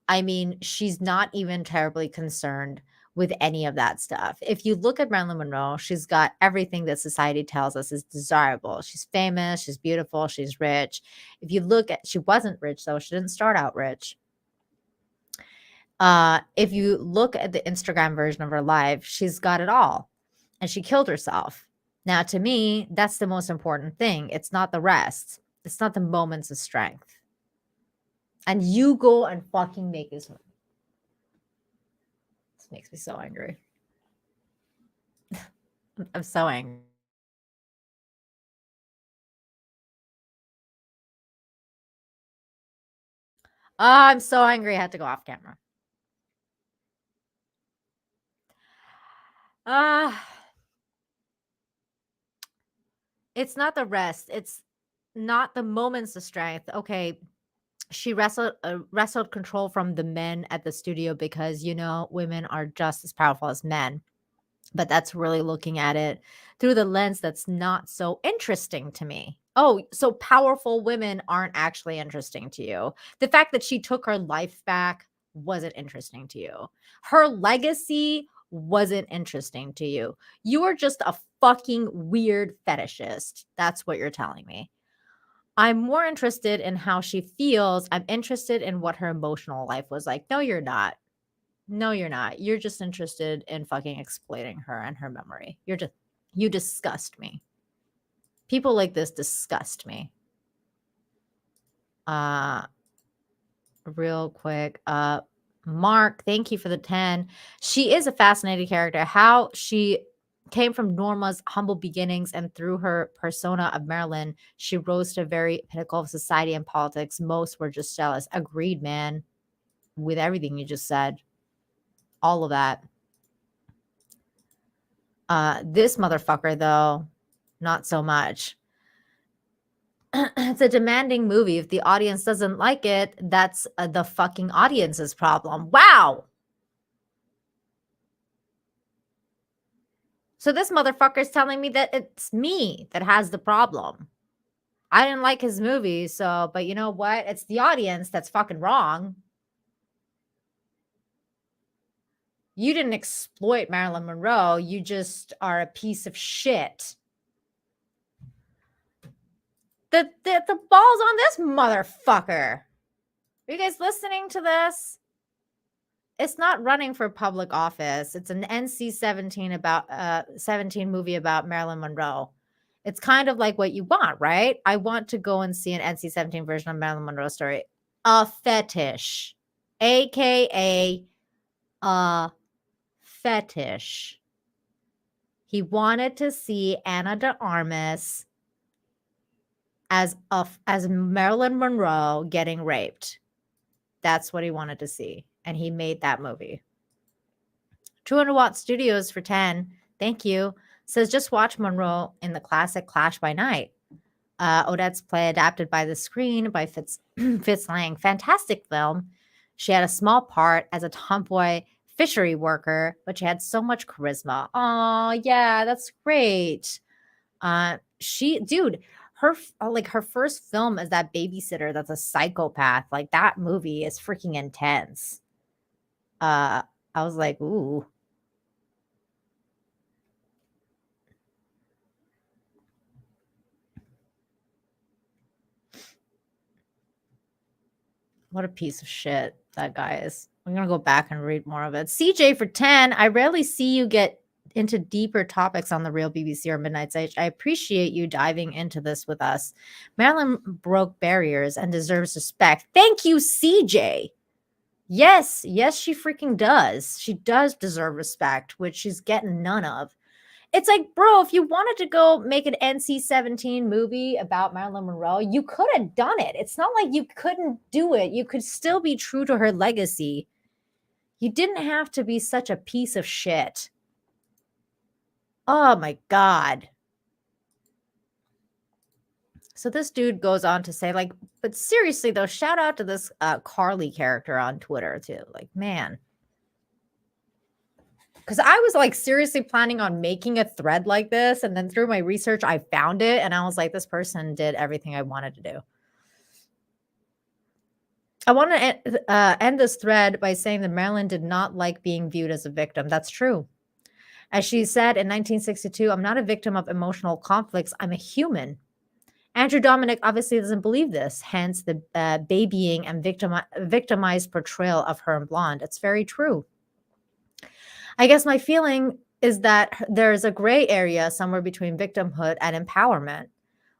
I mean, she's not even terribly concerned with any of that stuff. If you look at Marilyn Monroe, she's got everything that society tells us is desirable. She's famous, she's beautiful, she's rich. If you look at, she wasn't rich though. She didn't start out rich. If you look at the Instagram version of her life, she's got it all, and she killed herself. Now, to me, that's the most important thing. It's not the rest. It's not the moments of strength. And you go and fucking make this movie. This makes me so angry. I'm so angry. I'm so angry I had to go off camera. It's not the rest. It's not the moments of strength. Okay, she wrestled control from the men at the studio because, women are just as powerful as men. But that's really looking at it through the lens that's not so interesting to me. Oh, so powerful women aren't actually interesting to you. The fact that she took her life back wasn't interesting to you. Her legacy wasn't interesting to you. You are just a fucking weird fetishist. That's what you're telling me. I'm more interested in how she feels. I'm interested in what her emotional life was like. No, you're not. No, you're not. You're just interested in fucking exploiting her and her memory. You disgust me. People like this disgust me. Real quick. Mark, thank you for the 10. She is a fascinating character. How she came from Norma's humble beginnings and through her persona of Marilyn, she rose to a very pinnacle of society and politics. Most were just jealous. Agreed, man, with everything you just said. All of that. This motherfucker, though, not so much. It's a demanding movie. If the audience doesn't like it, that's the fucking audience's problem. Wow. So this motherfucker is telling me that it's me that has the problem. I didn't like his movie, but you know what? It's the audience that's fucking wrong. You didn't exploit Marilyn Monroe. You just are a piece of shit. The ball's on this motherfucker. Are you guys listening to this? It's not running for public office. It's an NC-17 about 17 movie about Marilyn Monroe. It's kind of like what you want, right? I want to go and see an NC-17 version of Marilyn Monroe story. A fetish, aka a fetish. He wanted to see Ana de Armas as Marilyn Monroe getting raped. That's what he wanted to see, and he made that movie. 200 Watt Studios for 10. Thank you. Says just watch Monroe in the classic Clash by Night. Odette's play adapted by the screen by Fitz Lang. Fantastic film. She had a small part as a tomboy fishery worker, but she had so much charisma. Oh, yeah, that's great. Her first film as that babysitter that's a psychopath. Like that movie is freaking intense. I was like, ooh. What a piece of shit that guy is. I'm going to go back and read more of it. CJ for 10. I rarely see you get into deeper topics on the real BBC or Midnight Age. I appreciate you diving into this with us. Marilyn broke barriers and deserves respect. Thank you, CJ. Yes, she freaking does. She does deserve respect, which she's getting none of. It's like, bro, if you wanted to go make an NC-17 movie about Marilyn Monroe, you could have done it. It's not like you couldn't do it. You could still be true to her legacy. You didn't have to be such a piece of shit. Oh my God. So this dude goes on to say, like, but seriously though, shout out to this Carly character on Twitter too. Like, man. Because I was like seriously planning on making a thread like this. And then through my research, I found it. And I was like, this person did everything I wanted to do. I want to end this thread by saying that Marilyn did not like being viewed as a victim. That's true. As she said in 1962, I'm not a victim of emotional conflicts. I'm a human. Andrew Dominik obviously doesn't believe this, hence the babying and victimized portrayal of her in Blonde. It's very true. I guess my feeling is that there's a gray area somewhere between victimhood and empowerment.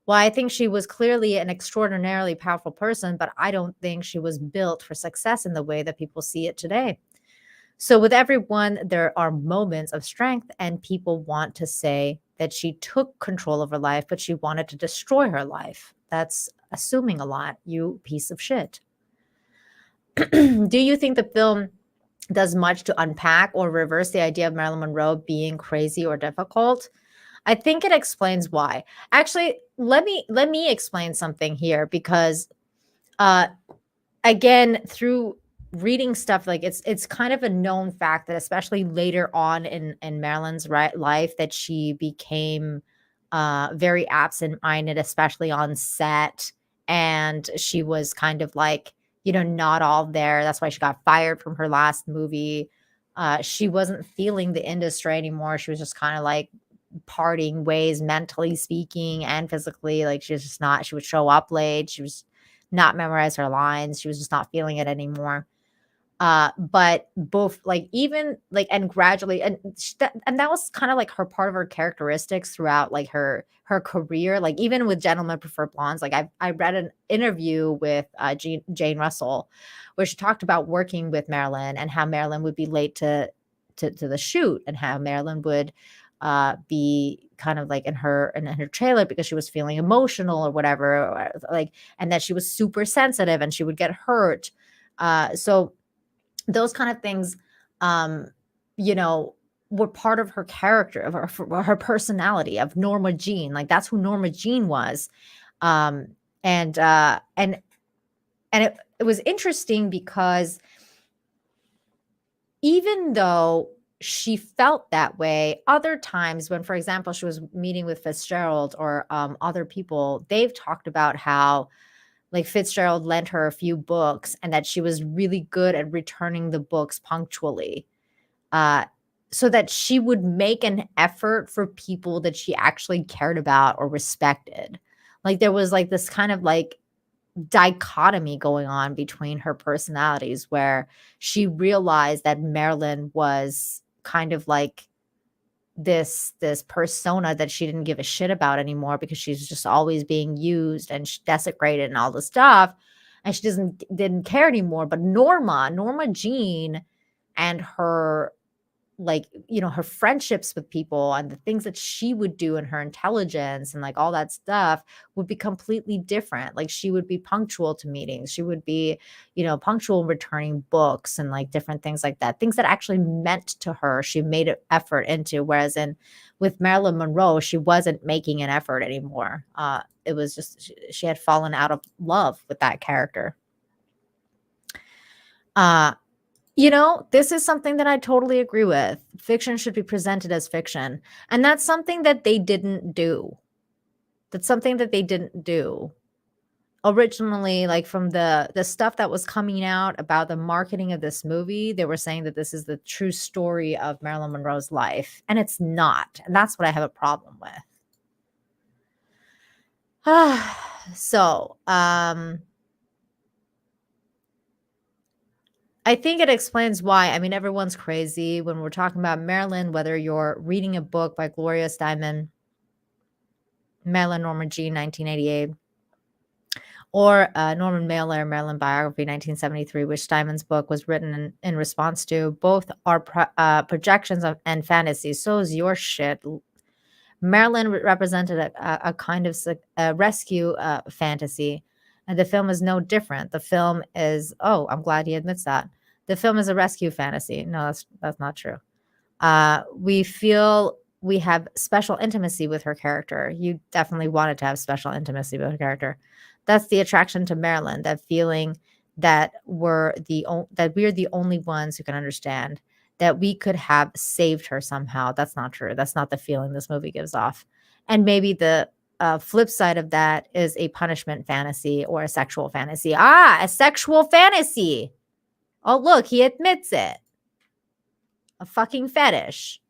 Well, I think she was clearly an extraordinarily powerful person, but I don't think she was built for success in the way that people see it today. So with everyone, there are moments of strength, and people want to say that she took control of her life, but she wanted to destroy her life. That's assuming a lot, you piece of shit. Do you think the film does much to unpack or reverse the idea of Marilyn Monroe being crazy or difficult? I think it explains why. Actually, let me explain something here because uh again, through reading stuff, like it's kind of a known fact that especially later on in Marilyn's life, that she became very absent-minded, especially on set, and she was kind of like, not all there. That's why she got fired from her last movie. She wasn't feeling the industry anymore. She was just kind of like parting ways, mentally speaking and physically. Like, she was just not, she would show up late. She was not memorize her lines. She was just not feeling it anymore. But both, like, even like, and gradually, and that was kind of like her part of her characteristics throughout like her career. Like, even with Gentlemen Prefer Blondes, like I read an interview with Jane Russell where she talked about working with Marilyn and how Marilyn would be late to the shoot, and how Marilyn would be kind of like in her trailer because she was feeling emotional or whatever, or like, and that she was super sensitive and she would get hurt. So those kind of things, um, you know, were part of her character, of her personality, of Norma Jean. Like, that's who Norma Jean was. Um, and it was interesting because even though she felt that way, other times when, for example, she was meeting with Fitzgerald or other people, they've talked about how, like, Fitzgerald lent her a few books and that she was really good at returning the books punctually, uh, so that she would make an effort for people that she actually cared about or respected. Like, there was like this kind of like dichotomy going on between her personalities, where she realized that Marilyn was kind of like this persona that she didn't give a shit about anymore because she's just always being used and desecrated and all this stuff, and she didn't care anymore. But Norma Jean, and her, like, her friendships with people and the things that she would do, and her intelligence and like all that stuff would be completely different. Like, she would be punctual to meetings. She would be, punctual in returning books and like different things like that. Things that actually meant to her, she made an effort into. Whereas with Marilyn Monroe, she wasn't making an effort anymore. It was just she had fallen out of love with that character. Uh, this is something that I totally agree with. Fiction should be presented as fiction. And that's something that they didn't do. That's something that they didn't do. Originally, like, from the stuff that was coming out about the marketing of this movie, they were saying that this is the true story of Marilyn Monroe's life. And it's not. And that's what I have a problem with. So, I think it explains why. I mean, everyone's crazy when we're talking about Marilyn, whether you're reading a book by Gloria Steinem, Marilyn Norma Jean, 1988, or Norman Mailer, Marilyn Biography, 1973, which Steinman's book was written in response to. Both are projections and fantasies. So is your shit. Marilyn represented a kind of a rescue fantasy, and the film is no different. The film is, oh, I'm glad he admits that. The film is a rescue fantasy. No, that's not true. We feel we have special intimacy with her character. You definitely wanted to have special intimacy with her character. That's the attraction to Marilyn, that feeling that we're the only ones who can understand, that we could have saved her somehow. That's not true. That's not the feeling this movie gives off. And maybe the flip side of that is a punishment fantasy or a sexual fantasy. A sexual fantasy. Oh, look, he admits it. A fucking fetish.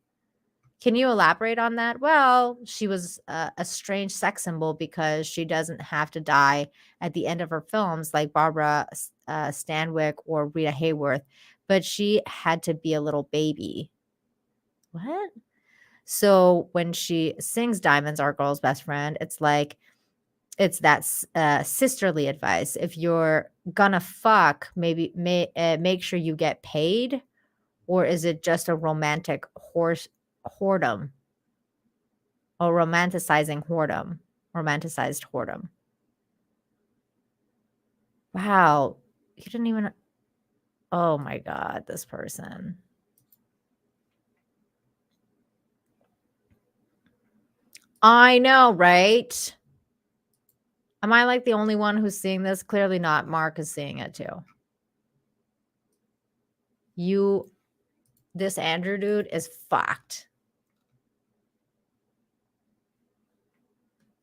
Can you elaborate on that? Well, she was a strange sex symbol because she doesn't have to die at the end of her films like Barbara Stanwyck or Rita Hayworth, but she had to be a little baby. What? So when she sings Diamonds, Our Girl's Best Friend, it's like, it's that sisterly advice. If you're gonna fuck, maybe make sure you get paid, or is it just a romantic whoredom? Or romanticized whoredom. Wow. You didn't even Oh my God, this person. I know, right? Am I like the only one who's seeing this? Clearly not. Mark is seeing it too. This Andrew dude is fucked.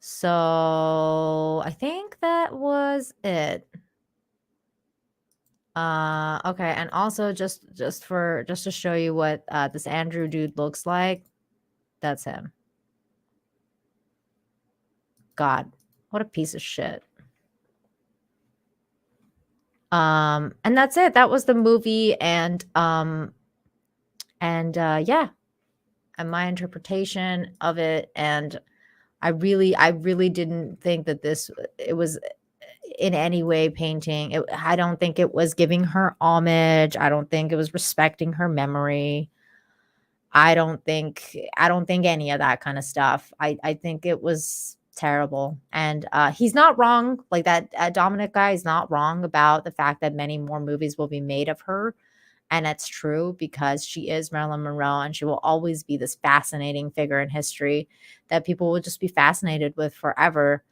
So I think that was it. Okay, and also just to show you what this Andrew dude looks like, that's him. God, what a piece of shit. And that's it. That was the movie, and yeah, and my interpretation of it. And I really didn't think that it was in any way painting. I don't think it was giving her homage. I don't think it was respecting her memory. I don't think any of that kind of stuff. I think it was terrible. And he's not wrong. Like that Dominic guy is not wrong about the fact that many more movies will be made of her. And that's true because she is Marilyn Monroe and she will always be this fascinating figure in history that people will just be fascinated with forever.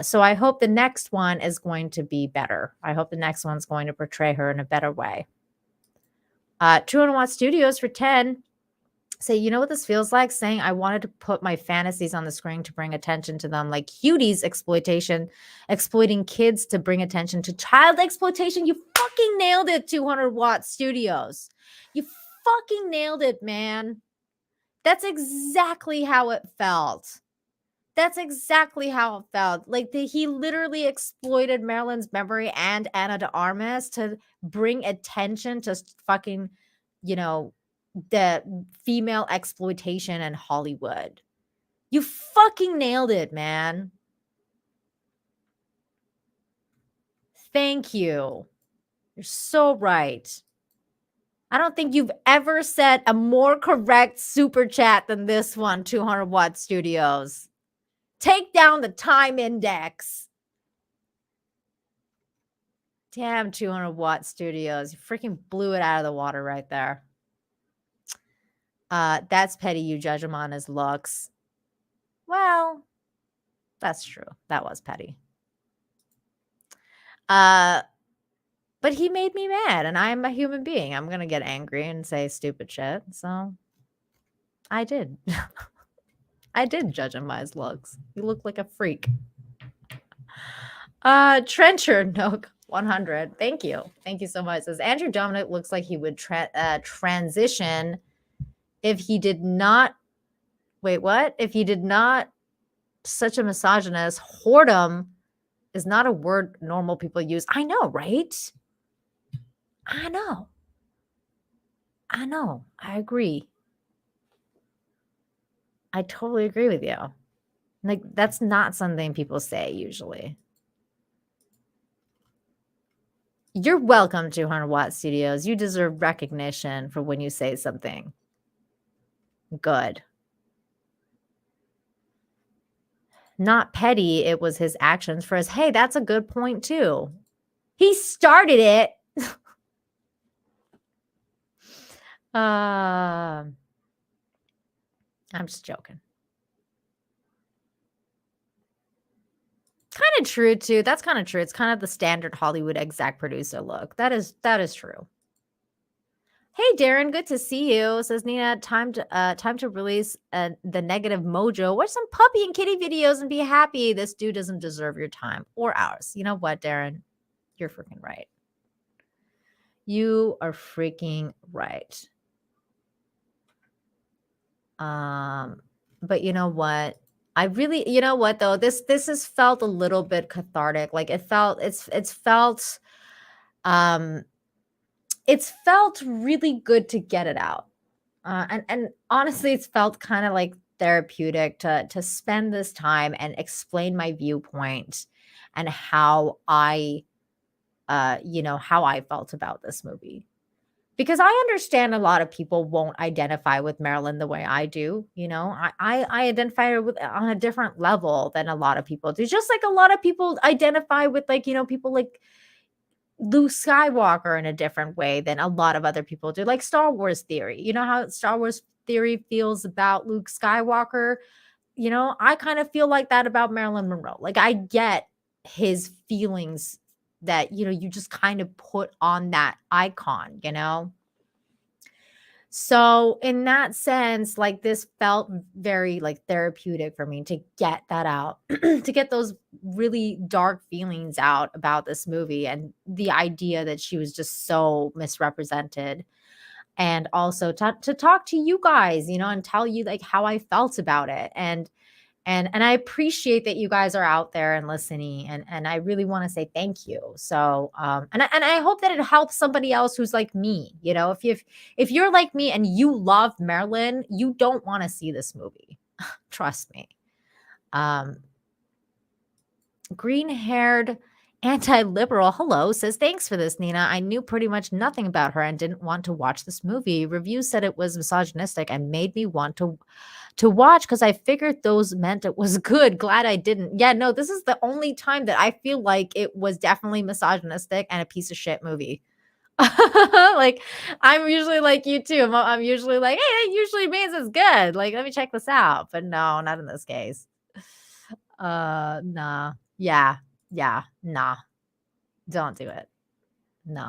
So I hope the next one is going to be better. I hope the next one's going to portray her in a better way. 200 Watt Studios for 10. Say, you know what this feels like? Saying I wanted to put my fantasies on the screen to bring attention to them, like Hudie's exploiting kids to bring attention to child exploitation. You fucking nailed it, 200 Watt Studios. You fucking nailed it, man. That's exactly how it felt. That's exactly how it felt. Like he literally exploited Marilyn's memory and Ana de Armas to bring attention to fucking, you know, the female exploitation in Hollywood. You fucking nailed it, man. Thank you. You're so right. I don't think you've ever said a more correct super chat than this one, 200 Watt Studios. Take down the time index. Damn, 200 Watt Studios. You freaking blew it out of the water right there. That's petty. You judge him on his looks. Well, that's true. That was petty. But he made me mad, and I'm a human being. I'm gonna get angry and say stupid shit. So I did. I did judge him by his looks. He looked like a freak. Trencher Nook 100. Thank you. Thank you so much. It says Andrew Dominik looks like he would transition if he did not. Wait, what? If he did not such a misogynist, whoredom is not a word normal people use. I know, right? I know. I agree. I totally agree with you. Like, that's not something people say usually. You're welcome, 200 Watt Studios. You deserve recognition for when you say something good. Not petty, it was his actions for us. Hey, that's a good point too. He started it. I'm just joking. Kind of true too. That's kind of true. It's kind of the standard Hollywood exec producer look. That is true. Hey Darren, good to see you. Says Nina, time to release the negative mojo. Watch some puppy and kitty videos and be happy. This dude doesn't deserve your time or ours. You know what, Darren? You're freaking right. You are freaking right. But you know what? You know what though? This has felt a little bit cathartic. Like it's felt really good to get it out. And honestly, it's felt kind of like therapeutic to spend this time and explain my viewpoint and how I how I felt about this movie. Because I understand a lot of people won't identify with Marilyn the way I do. I identify with on a different level than a lot of people do. Just like a lot of people identify with, like, people like, Luke Skywalker in a different way than a lot of other people do, like Star Wars theory. You know how Star Wars theory feels about Luke Skywalker? I kind of feel like that about Marilyn Monroe. Like I get his feelings that, you just kind of put on that icon. So in that sense, like this felt very like therapeutic for me to get that out, to get those really dark feelings out about this movie and the idea that she was just so misrepresented. And also to talk to you guys, and tell you like how I felt about it. And I appreciate that you guys are out there and listening, and I really want to say thank you. So and I hope that it helps somebody else who's like me. If you're like me and you love Marilyn, you don't want to see this movie. Trust me. Green-haired anti-liberal hello says, thanks for this, Nina. I knew pretty much nothing about her and didn't want to watch this movie. Reviews said it was misogynistic and made me want to watch because I figured those meant it was good. Glad I didn't. Yeah, no, this is the only time that I feel like it was definitely misogynistic and a piece of shit movie. Like, I'm usually like you too. I'm usually like, hey, that usually means it's good. Like, let me check this out. But no, not in this case. Nah. Yeah. Yeah. Nah. Don't do it. No.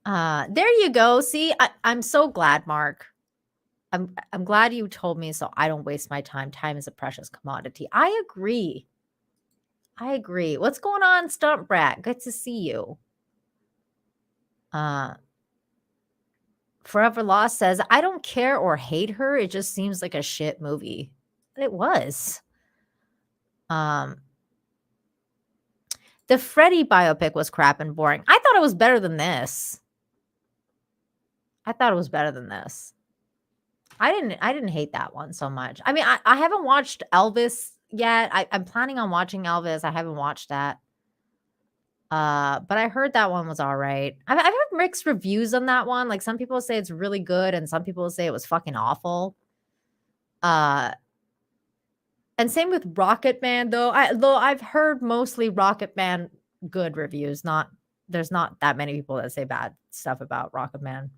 There you go. See, I'm so glad, Mark. I'm glad you told me so I don't waste my time. Time is a precious commodity. I agree. What's going on, Stump Brat? Good to see you. Forever Lost says, I don't care or hate her. It just seems like a shit movie. It was. The Freddy biopic was crap and boring. I thought it was better than this. I didn't hate that one so much. I mean, I haven't watched Elvis yet. I'm planning on watching Elvis. I haven't watched that. But I heard that one was all right. I've heard mixed reviews on that one. Like some people say it's really good, and some people say it was fucking awful. And same with Rocket Man, though. Though I've heard mostly Rocket Man good reviews. There's not that many people that say bad stuff about Rocket Man.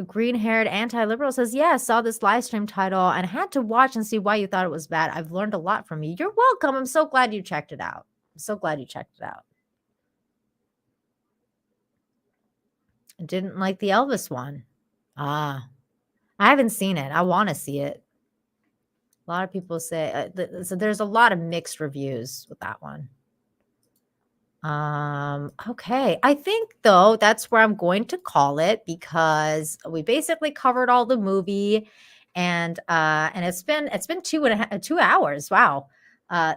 Green-haired anti-liberal says, yeah, saw this live stream title and had to watch and see why you thought it was bad. I've learned a lot from you. You're welcome. I'm so glad you checked it out. I didn't like the Elvis one. I haven't seen it. I want to see it. A lot of people say so there's a lot of mixed reviews with that one. Okay. I think though that's where I'm going to call it because we basically covered all the movie and it's been 2 hours. Wow.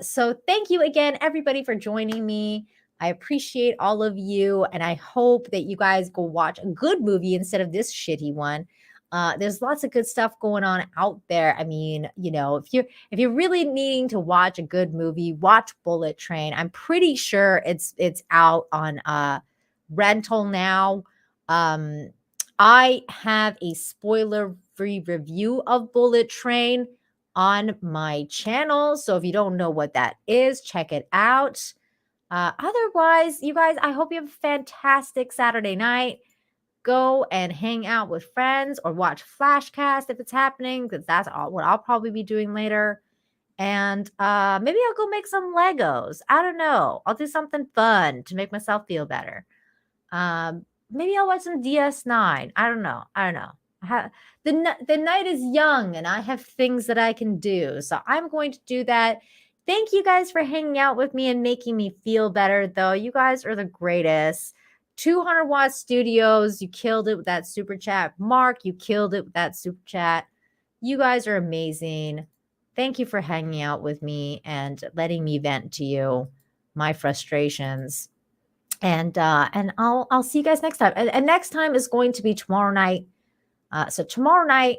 So thank you again, everybody, for joining me. I appreciate all of you, and I hope that you guys go watch a good movie instead of this shitty one. There's lots of good stuff going on out there. I mean, if you're really needing to watch a good movie, watch Bullet Train. I'm pretty sure it's out on rental now. I have a spoiler-free review of Bullet Train on my channel. So if you don't know what that is, check it out. Otherwise, you guys, I hope you have a fantastic Saturday night. Go and hang out with friends or watch Flashcast if it's happening, because that's what I'll probably be doing later. And maybe I'll go make some Legos. I don't know. I'll do something fun to make myself feel better. Maybe I'll watch some DS9. I don't know. The night is young and I have things that I can do. So I'm going to do that. Thank you guys for hanging out with me and making me feel better, though. You guys are the greatest. 200 Watt Studios, you killed it with that super chat. Mark, you killed it with that super chat. You guys are amazing. Thank you for hanging out with me and letting me vent to you my frustrations. And I'll see you guys next time. And next time is going to be tomorrow night. So tomorrow night,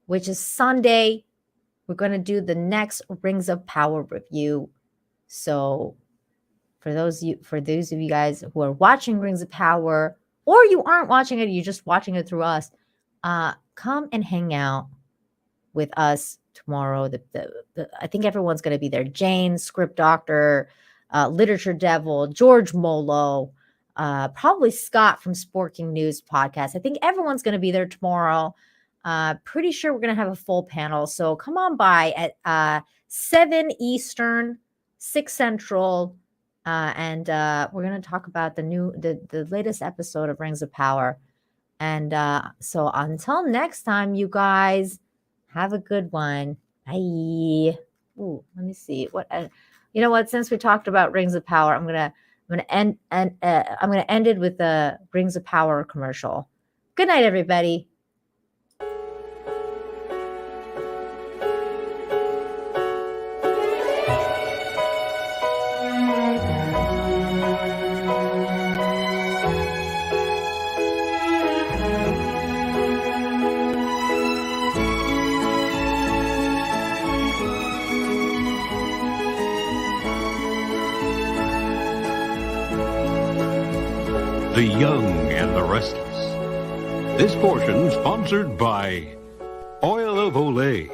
which is Sunday, we're going to do the next Rings of Power review. So for those of you guys who are watching Rings of Power, or you aren't watching it, you're just watching it through us, come and hang out with us tomorrow. I think everyone's going to be there. Jane, Script Doctor, Literature Devil, George Molo, probably Scott from Sporking News Podcast. I think everyone's going to be there tomorrow. Pretty sure we're going to have a full panel. So come on by at 7 Eastern, 6 Central, and we're going to talk about the latest episode of Rings of Power. And so until next time, you guys, have a good one. Bye. Ooh, let me see what. You know what? Since we talked about Rings of Power, I'm gonna end it with the Rings of Power commercial. Good night, everybody. The Young and the Restless. This portion sponsored by Oil of Olay.